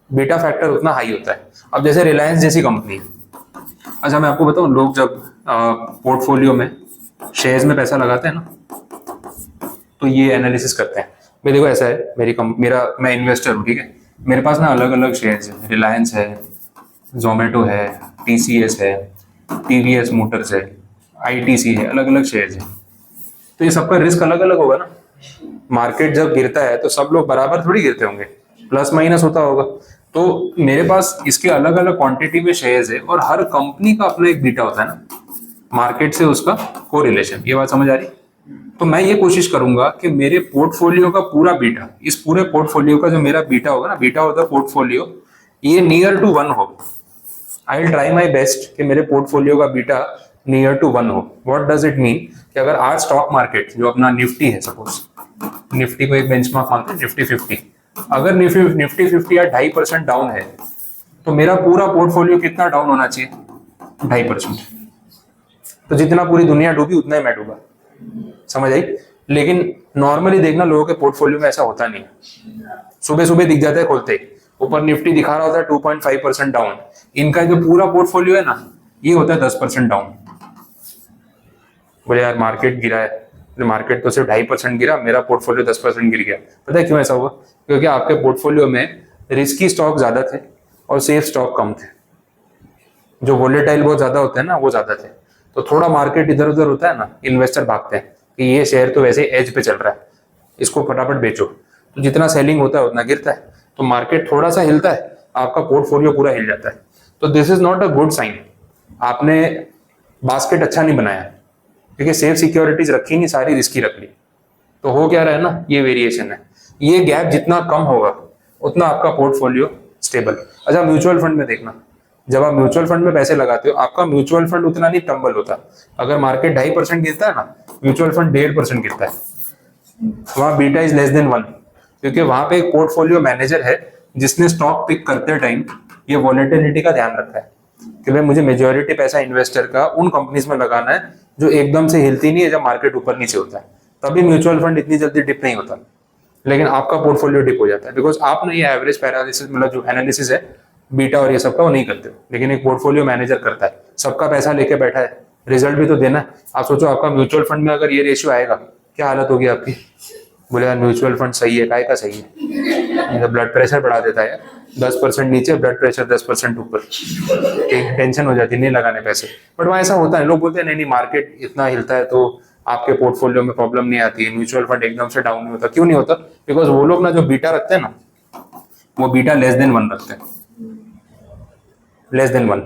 बीटा फैक्टर उतना हाई होता है। अब जैसे रिलायंस जैसी कंपनी, अच्छा मैं आपको बताऊं, लोग जब पोर्टफोलियो में शेयर्स में पैसा लगाते हैं ना, तो ये एनालिसिस करते हैं। भाई देखो ऐसा है, मैं इन्वेस्टर हूँ, ठीक है, मेरे पास ना अलग अलग शेयर्स हैं, रिलायंस है, जोमेटो है, टीसीएस है, टीवीएस मोटर्स है, आईटीसी है, अलग अलग शेयर्स हैं। तो ये सबका रिस्क अलग अलग होगा ना। मार्केट जब गिरता है तो सब लोग बराबर थोड़ी गिरते होंगे, प्लस माइनस होता होगा। तो मेरे पास इसके अलग अलग क्वांटिटी में शेयर्स है, और हर कंपनी का अपना एक बीटा होता है ना, मार्केट से उसका कोरिलेशन। ये बात समझ आ रही। तो मैं ये कोशिश करूंगा कि मेरे पोर्टफोलियो का पूरा बीटा, इस पूरे पोर्टफोलियो का जो मेरा बीटा होगा ना, बीटा ऑफ द पोर्टफोलियो, ये नियर टू 1 हो। I will try my best कि मेरे पोर्टफोलियो का बीटा नियर टू 1 हो। व्हाट डज इट मीन कि अगर आज स्टॉक मार्केट जो अपना निफ्टी है, सपोज निफ्टी को एक बेंचमार्क मानते हैं, निफ्टी 50, अगर निफ्टी 50 या 2.5% डाउन है, तो मेरा पूरा पोर्टफोलियो कितना डाउन होना चाहिए, 2.5%। तो जितना पूरी दुनिया डूबी उतना ही मैं डूबा, समझ आई। लेकिन नॉर्मली देखना, लोगों के पोर्टफोलियो में ऐसा होता नहीं है। सुबह सुबह दिख जाता है खोलते ही, ऊपर निफ्टी दिखा रहा होता है 2.5% डाउन, इनका जो पूरा पोर्टफोलियो है ना, ये होता है 10% डाउन। बोले यार मार्केट गिरा है, मार्केट तो सिर्फ 2.5% गिरा, मेरा पोर्टफोलियो 10% गिर गया। पता है क्यों ऐसा हुआ? क्योंकि आपके पोर्टफोलियो में रिस्की स्टॉक ज्यादा थे और सेफ स्टॉक कम थे। जो वोलेटाइल बहुत ज्यादा होते हैं ना, वो ज्यादा थे। तो थोड़ा मार्केट इधर उधर होता है ना, इन्वेस्टर भागते हैं कि ये शेयर तो वैसे एज पे चल रहा है, इसको फटाफट बेचो। तो जितना सेलिंग होता है उतना गिरता है, तो मार्केट थोड़ा सा हिलता है, आपका पोर्टफोलियो पूरा हिल जाता है। तो this is not a good sign. आपने बास्केट अच्छा नहीं बनाया, क्योंकि सेफ सिक्योरिटीज रखी नहीं, सारी रिस्की रख ली। तो हो क्या रहा है ना, ये वेरिएशन है। ये गैप जितना कम होगा उतना आपका पोर्टफोलियो स्टेबल। अच्छा म्यूचुअल फंड में देखना, जब आप म्यूचुअल फंड में पैसे लगाते हो, आपका म्यूचुअल फंड उतना नहीं टम्बल होता। अगर मार्केट 2.5% गिरता है ना, म्यूचुअल फंड 1.5% गिरता है। वहां बीटा इज लेस देन 1, क्योंकि वहां पे एक पोर्टफोलियो मैनेजर है जिसने स्टॉक पिक करते टाइम ये वॉलेटिलिटी का ध्यान रखा है कि भाई मुझे मेजोरिटी पैसा इन्वेस्टर का उन कंपनीज में लगाना है जो एकदम से हिलती नहीं है जब मार्केट ऊपर नीचे होता है। तभी म्यूचुअल फंड इतनी जल्दी डिप नहीं होता, लेकिन आपका पोर्टफोलियो डिप हो जाता है बिकॉज आपने ये एवरेज पैरालिसिस, मतलब जो एनालिसिस है बीटा और ये सबका, वो नहीं करते हो। लेकिन एक पोर्टफोलियो मैनेजर करता है, सबका पैसा लेके बैठा है, रिजल्ट भी तो देना है। आप सोचो आपका म्यूचुअल फंड में अगर ये रेशियो आएगा, क्या हालत होगी आपकी? बोले यार म्यूचुअल फंड सही है, काय का सही है, तो ब्लड प्रेशर बढ़ा देता है। 10% नीचे, ब्लड प्रेशर 10% ऊपर, टेंशन हो जाती है, नहीं लगाने पैसे। बट वहाँ ऐसा होता है, लोग बोलते हैं नहीं नहीं मार्केट इतना हिलता है तो आपके पोर्टफोलियो में प्रॉब्लम नहीं आती है, म्यूचुअल फंड एकदम से डाउन नहीं होता। क्यों नहीं होता? बिकॉज वो लोग ना जो बीटा रखते हैं ना, वो बीटा लेस देन 1 रखते हैं, लेस देन 1।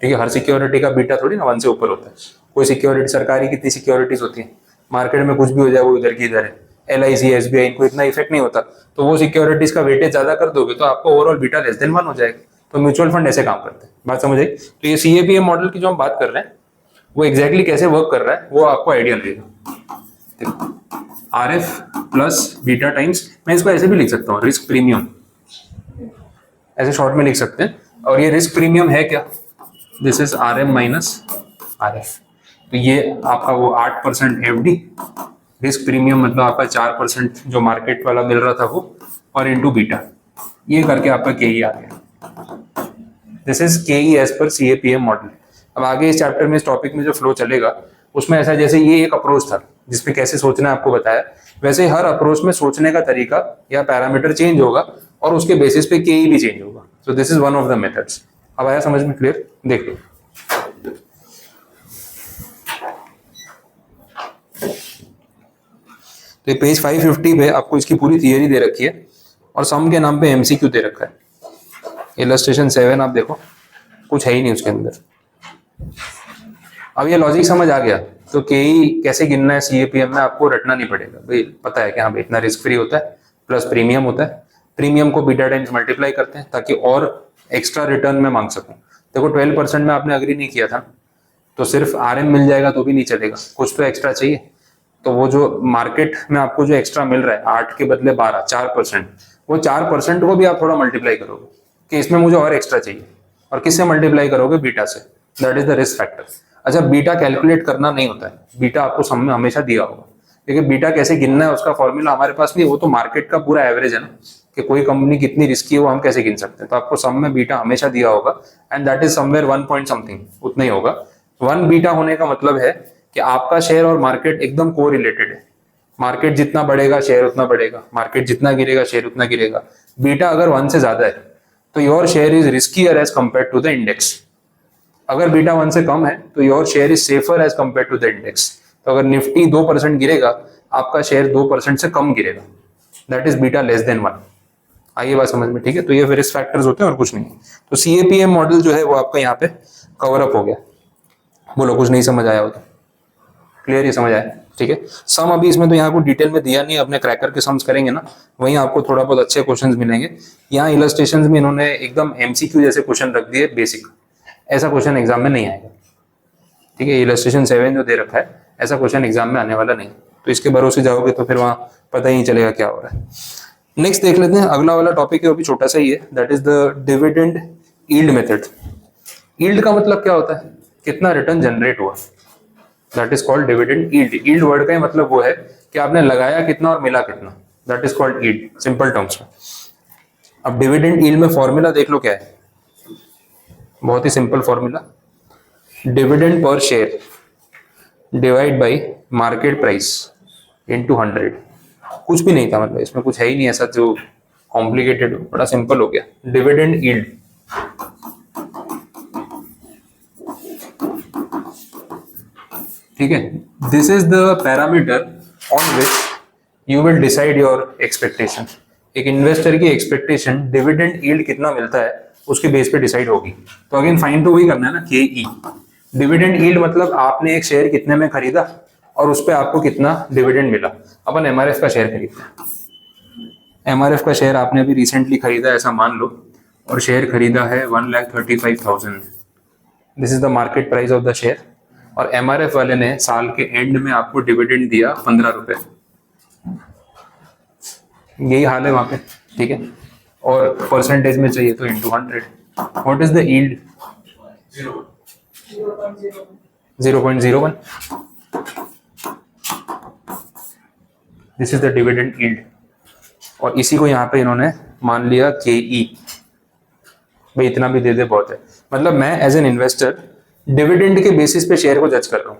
ठीक है, हर सिक्योरिटी का बीटा थोड़ी ना 1 से ऊपर होता है। कोई सिक्योरिटी, सरकारी कितनी सिक्योरिटीज होती है, मार्केट में कुछ भी हो जाए वो इधर की इधर है। LIC, SBI, इनको इतना इफेक्ट नहीं होता, तो वो सिक्योरिटीज का वेटेज ज्यादा कर दोगे तो आपको ओवरऑल बीटा लेस देन 1 हो जाएगा। तो म्यूचुअल फंड ऐसे काम करते हैं, बात समझ आई। तो ये CAPM मॉडल की जो हम बात कर रहे हैं वो एग्जैक्टली कैसे वर्क कर रहा है वो आपको आइडिया देगा। RF प्लस बीटा टाइम्स, मैं इसको ऐसे भी लिख सकता हूँ, रिस्क प्रीमियम, ऐसे शॉर्ट में लिख सकते हैं। और ये रिस्क प्रीमियम है क्या, this is RM minus RF। तो ये आपका वो 8% FD, रिस्क प्रीमियम मतलब आपका 4% जो मार्केट वाला मिल रहा था वो, और इनटू बीटा, ये करके आपका KE आ गया। This is KE as per CAPM model. अब आगे इस चैप्टर में, इस टॉपिक में जो फ्लो चलेगा उसमें ऐसा, जैसे ये एक अप्रोच था जिसपे कैसे सोचना है आपको बताया, वैसे हर अप्रोच में सोचने का तरीका या पैरामीटर चेंज होगा और उसके बेसिस पे KE भी चेंज होगा। सो this is one of the methods. अब आया समझ में, क्लियर? देख लो, तो पेज 550 पे आपको इसकी पूरी थियरी दे रखी है और सम के नाम पे MCQ दे रखा है। इलस्ट्रेशन 7 आप देखो, कुछ है ही नहीं उसके अंदर। अब ये लॉजिक समझ आ गया तो KE कैसे गिनना है CAPM में आपको रटना नहीं पड़ेगा भाई, पता है कि हाँ भाई इतना रिस्क फ्री होता है प्लस प्रीमियम होता है, प्रीमियम को बीटा टाइम्स मल्टीप्लाई करते हैं ताकि और एक्स्ट्रा रिटर्न में मांग सकूं। देखो 12% में आपने अग्री नहीं किया था तो सिर्फ RM मिल जाएगा तो भी नहीं चलेगा, कुछ तो एक्स्ट्रा चाहिए। तो वो जो मार्केट में आपको जो एक्स्ट्रा मिल रहा है 8 के बदले 12, 4%, वो 4% को भी आप थोड़ा मल्टीप्लाई करोगे कि इसमें मुझे और एक्स्ट्रा चाहिए, और किससे मल्टीप्लाई करोगे, बीटा से। That is the risk factor. अच्छा, बीटा कैलकुलेट करना नहीं होता है, बीटा आपको सम में हमेशा दिया होगा, क्योंकि बीटा कैसे गिनना है उसका फॉर्मूला हमारे पास नहीं है, वो तो मार्केट का पूरा एवरेज है ना, कि कोई कंपनी कितनी रिस्की है वो हम कैसे गिन सकते हैं। तो आपको सम में बीटा हमेशा दिया होगा and that is somewhere 1 point something, उतना ही होगा। 1 बीटा होने का मतलब है कि आपका शेयर और मार्केट एकदम को रिलेटेड है। मार्केट जितना बढ़ेगा शेयर उतना बढ़ेगा, मार्केट जितना गिरेगा शेयर उतना गिरेगा। बीटा अगर 1 से ज्यादा है तो your share is riskier as compared to the index. अगर बीटा 1 से कम है तो your share is safer as compared to the index. तो अगर निफ्टी 2% गिरेगा, आपका शेयर 2% से कम गिरेगा, that is beta less than 1। आइए बात समझ में, ठीक है। तो ये रिस्क फैक्टर्स होते हैं और कुछ नहीं। तो CAPM मॉडल जो है वो आपका यहाँ पे कवर अप हो गया। बोलो कुछ नहीं समझ आया हो तो, क्लियर ही समझ आया, ठीक है। सम अभी इसमें तो यहाँ को डिटेल में दिया नहीं, अपने क्रैकर के सम्स करेंगे ना, वहीं आपको थोड़ा बहुत अच्छे क्वेश्चंस मिलेंगे। यहाँ इलस्ट्रेशंस में इन्होंने एकदम MCQ जैसे क्वेश्चन रख दिए, बेसिक। ऐसा क्वेश्चन एग्जाम में नहीं आएगा, ठीक है। इलस्ट्रेशन 7 जो दे रखा है, ऐसा क्वेश्चन एग्जाम में आने वाला नहीं, तो इसके भरोसे जाओगे तो फिर वहाँ पता ही नहीं चलेगा क्या हो रहा है। नेक्स्ट देख लेते हैं, अगला वाला टॉपिक है वो भी छोटा सा ही है, that is the dividend yield method. Yield का मतलब क्या होता है, कितना रिटर्न जनरेट हुआ, that is called dividend yield. Yield word का ही मतलब वो है कि आपने लगाया कितना और मिला कितना, that is called yield, simple terms में। अब डिविडेंड यील्ड में फॉर्मूला देख लो क्या है, बहुत ही simple formula, dividend per share divide by market price into 100। कुछ भी नहीं था, मतलब इसमें कुछ है ही नहीं ऐसा जो कॉम्प्लिकेटेड हो, बड़ा सिंपल हो गया। डिविडेंड यील्ड, ठीक है, this is the parameter on which you will decide your expectation. एक इन्वेस्टर की एक्सपेक्टेशन डिविडेंड यील्ड कितना मिलता है उसके बेस पे डिसाइड होगी। तो अगेन फाइंड तो वही करना है ना, KE। डिविडेंड यील्ड मतलब आपने एक शेयर कितने में खरीदा और उस पर आपको कितना डिविडेंड मिला। अपन MRF का शेयर खरीदते हैं, MRF का शेयर आपने अभी रिसेंटली खरीदा ऐसा मान लो, और शेयर खरीदा है 1,35,000। This is the market price of the share, और MRF वाले ने साल के एंड में आपको डिविडेंड दिया 15 रुपए। यही हाल है वहां पे, ठीक है। और परसेंटेज में चाहिए तो into 100। What is the yield, 0.01। This is the dividend yield, और इसी को यहाँ पे इन्होंने मान लिया KE। भाई इतना भी दे दे बहुत है, मतलब मैं एज एन इन्वेस्टर डिविडेंड के बेसिस पे शेयर को जज कर रहा हूँ,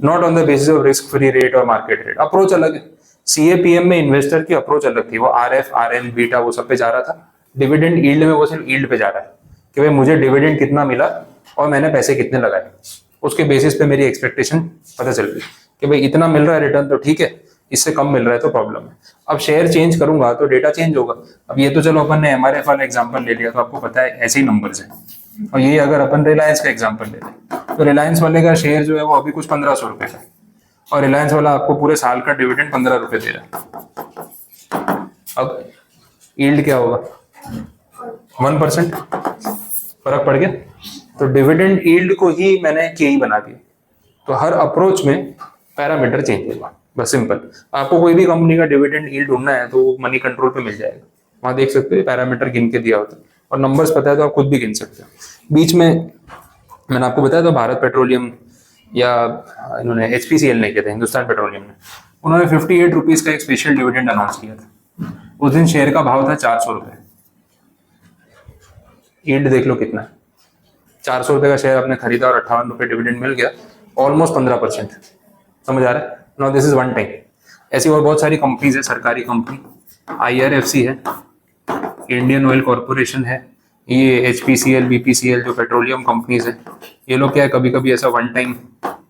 not on the basis of risk free rate और मार्केट रेट। अप्रोच अलग है। CAPM में इन्वेस्टर की अप्रोच अलग थी, वो RF, RM, बीटा वो सब पे जा रहा था। डिविडेंड यील्ड में वो सिर्फ यील्ड पे जा रहा है कि भाई मुझे डिविडेंड कितना मिला और मैंने पैसे कितने लगाए, उसके बेसिस पे मेरी एक्सपेक्टेशन पता चल गई कि भाई इतना मिल रहा है रिटर्न तो ठीक है, इससे कम मिल रहा है तो प्रॉब्लम है। अब शेयर चेंज करूंगा तो डेटा चेंज होगा। अब ये तो चलो अपन ने MRF वाला एग्जांपल ले लिया, तो आपको पता है ऐसे ही नंबर्स हैं, और यही अगर अपन रिलायंस का एग्जांपल ले लें तो रिलायंस वाले का शेयर जो है वो अभी कुछ 1500 रुपए का है और रिलायंस वाला आपको पूरे साल का डिविडेंड 15 रुपए दे रहा है। अब यील्ड क्या होगा 1%, फर्क पड़ गया। तो डिविडेंड यील्ड को ही मैंने के बना दिया। तो हर अप्रोच में पैरामीटर चेंज होगा, बस सिंपल। आपको कोई भी कंपनी का डिविडेंड यील्ड ढूंढना है तो मनी कंट्रोल पे मिल जाएगा, वहां देख सकते हो पैरामीटर गिन के दिया होता है और नंबर्स पता है तो आप खुद भी गिन सकते हो। बीच में मैंने आपको बताया था भारत पेट्रोलियम या इन्होंने HPCL नहीं किया था, हिंदुस्तान पेट्रोलियम ने, उन्होंने 58 रुपीज का एक स्पेशल डिविडेंड अनाउंस किया था। उस दिन शेयर का भाव था 400 रुपए, यील्ड देख लो कितना है, 400 रुपए का शेयर आपने खरीदा और 58 रुपए डिविडेंड मिल गया, ऑलमोस्ट 15%। समझ आ रहा है? Now this is one time. ऐसी और बहुत सारी कंपनीज है, सरकारी कंपनी, IRFC है, इंडियन ऑयल कॉर्पोरेशन है, ये HPCL BPCL जो पेट्रोलियम कंपनीज है, ये लोग क्या है कभी कभी ऐसा वन टाइम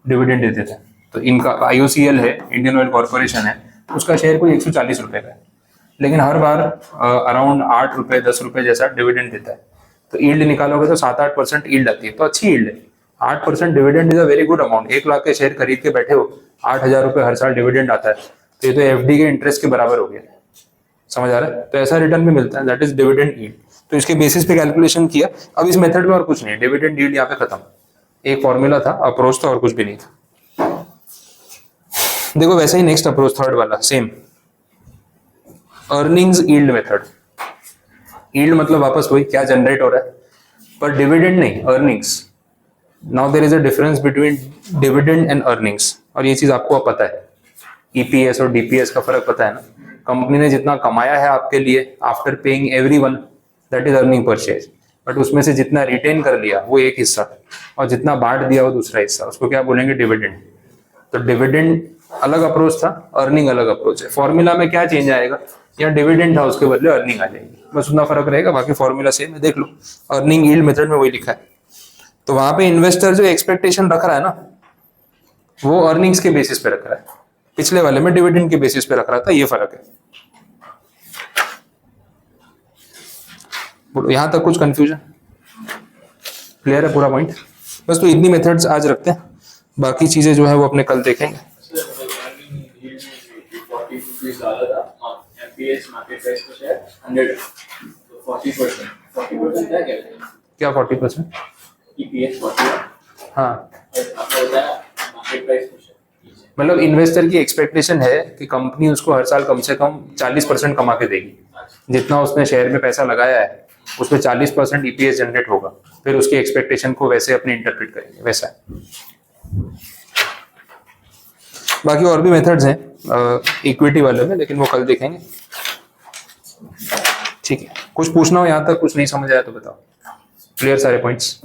डिविडेंड देते थे। तो इनका IOCL है, इंडियन ऑयल कॉर्पोरेशन है, उसका शेयर कोई 140 रुपए का है, लेकिन हर बार अराउंड 8 रुपए 10 रुपए जैसा डिविडेंड देता है। तो यील्ड निकालोगे तो 7-8% यील्ड आती है, तो अच्छी यील्ड है। 8% dividend is a very good amount. 1 lakh के शेयर खरीद के बैठे हो, 8,000 रुपए हर साल डिविडेंड आता है, तो ये तो FD के इंटरेस्ट के बराबर हो गया। समझ आ रहा है? तो ऐसा रिटर्न भी मिलता है, दैट इज डिविडेंड यील्ड। तो इसके बेसिस पे कैलकुलेशन किया। अब इस मेथड में और कुछ नहीं है, डिविडेंड यील्ड यहाँ पे खत्म। एक फॉर्मूला था, अप्रोच था, और कुछ भी नहीं था। देखो वैसे ही नेक्स्ट अप्रोच थर्ड वाला same, earnings yield method. Yield मतलब वापस वही क्या जनरेट हो रहा है, पर डिविडेंड नहीं, earnings. Now there is a difference between dividend and earnings, और ये चीज आपको अब पता है। EPS और DPS का फर्क पता है ना। कंपनी ने जितना कमाया है आपके लिए after paying everyone, that is earning per share, but उसमें से जितना रिटेन कर लिया वो एक हिस्सा, और जितना बांट दिया वो दूसरा हिस्सा, उसको क्या बोलेंगे, डिविडेंड। तो डिविडेंड अलग अप्रोच था, अर्निंग अलग अप्रोच है। फॉर्मूला में क्या चेंज आएगा, या डिविडेंड था उसके बदले अर्निंग आ जाएगी, बस उतना फर्क रहेगा, बाकी फॉर्मूला सेम है। देख लो अर्निंग यील्ड मेथड में वही लिखा है। तो वहां पे इन्वेस्टर जो एक्सपेक्टेशन रख रहा है ना, वो अर्निंग्स के बेसिस पे रख रहा है, पिछले वाले में डिविडेंड के बेसिस पे रख रहा था, ये फर्क है। बोलो यहां तक कुछ कंफ्यूजन क्लियर है? पूरा पॉइंट बस। तो इतनी मेथड्स आज रखते हैं, बाकी चीजें जो है वो अपने कल देखेंगे। क्या 40%? हाँ, मतलब इन्वेस्टर की एक्सपेक्टेशन है कि कंपनी उसको हर साल कम से कम 40% कमा के देगी। जितना उसने शेयर में पैसा लगाया है उसमें 40% EPS जनरेट होगा, फिर उसकी एक्सपेक्टेशन को वैसे अपने इंटरप्रेट करेंगे, वैसा है। बाकी और भी मेथड्स हैं इक्विटी वाले में, लेकिन वो कल देखेंगे। ठीक है, कुछ पूछना हो यहाँ तक, कुछ नहीं समझ आया तो बताओ। क्लियर सारे पॉइंट्स?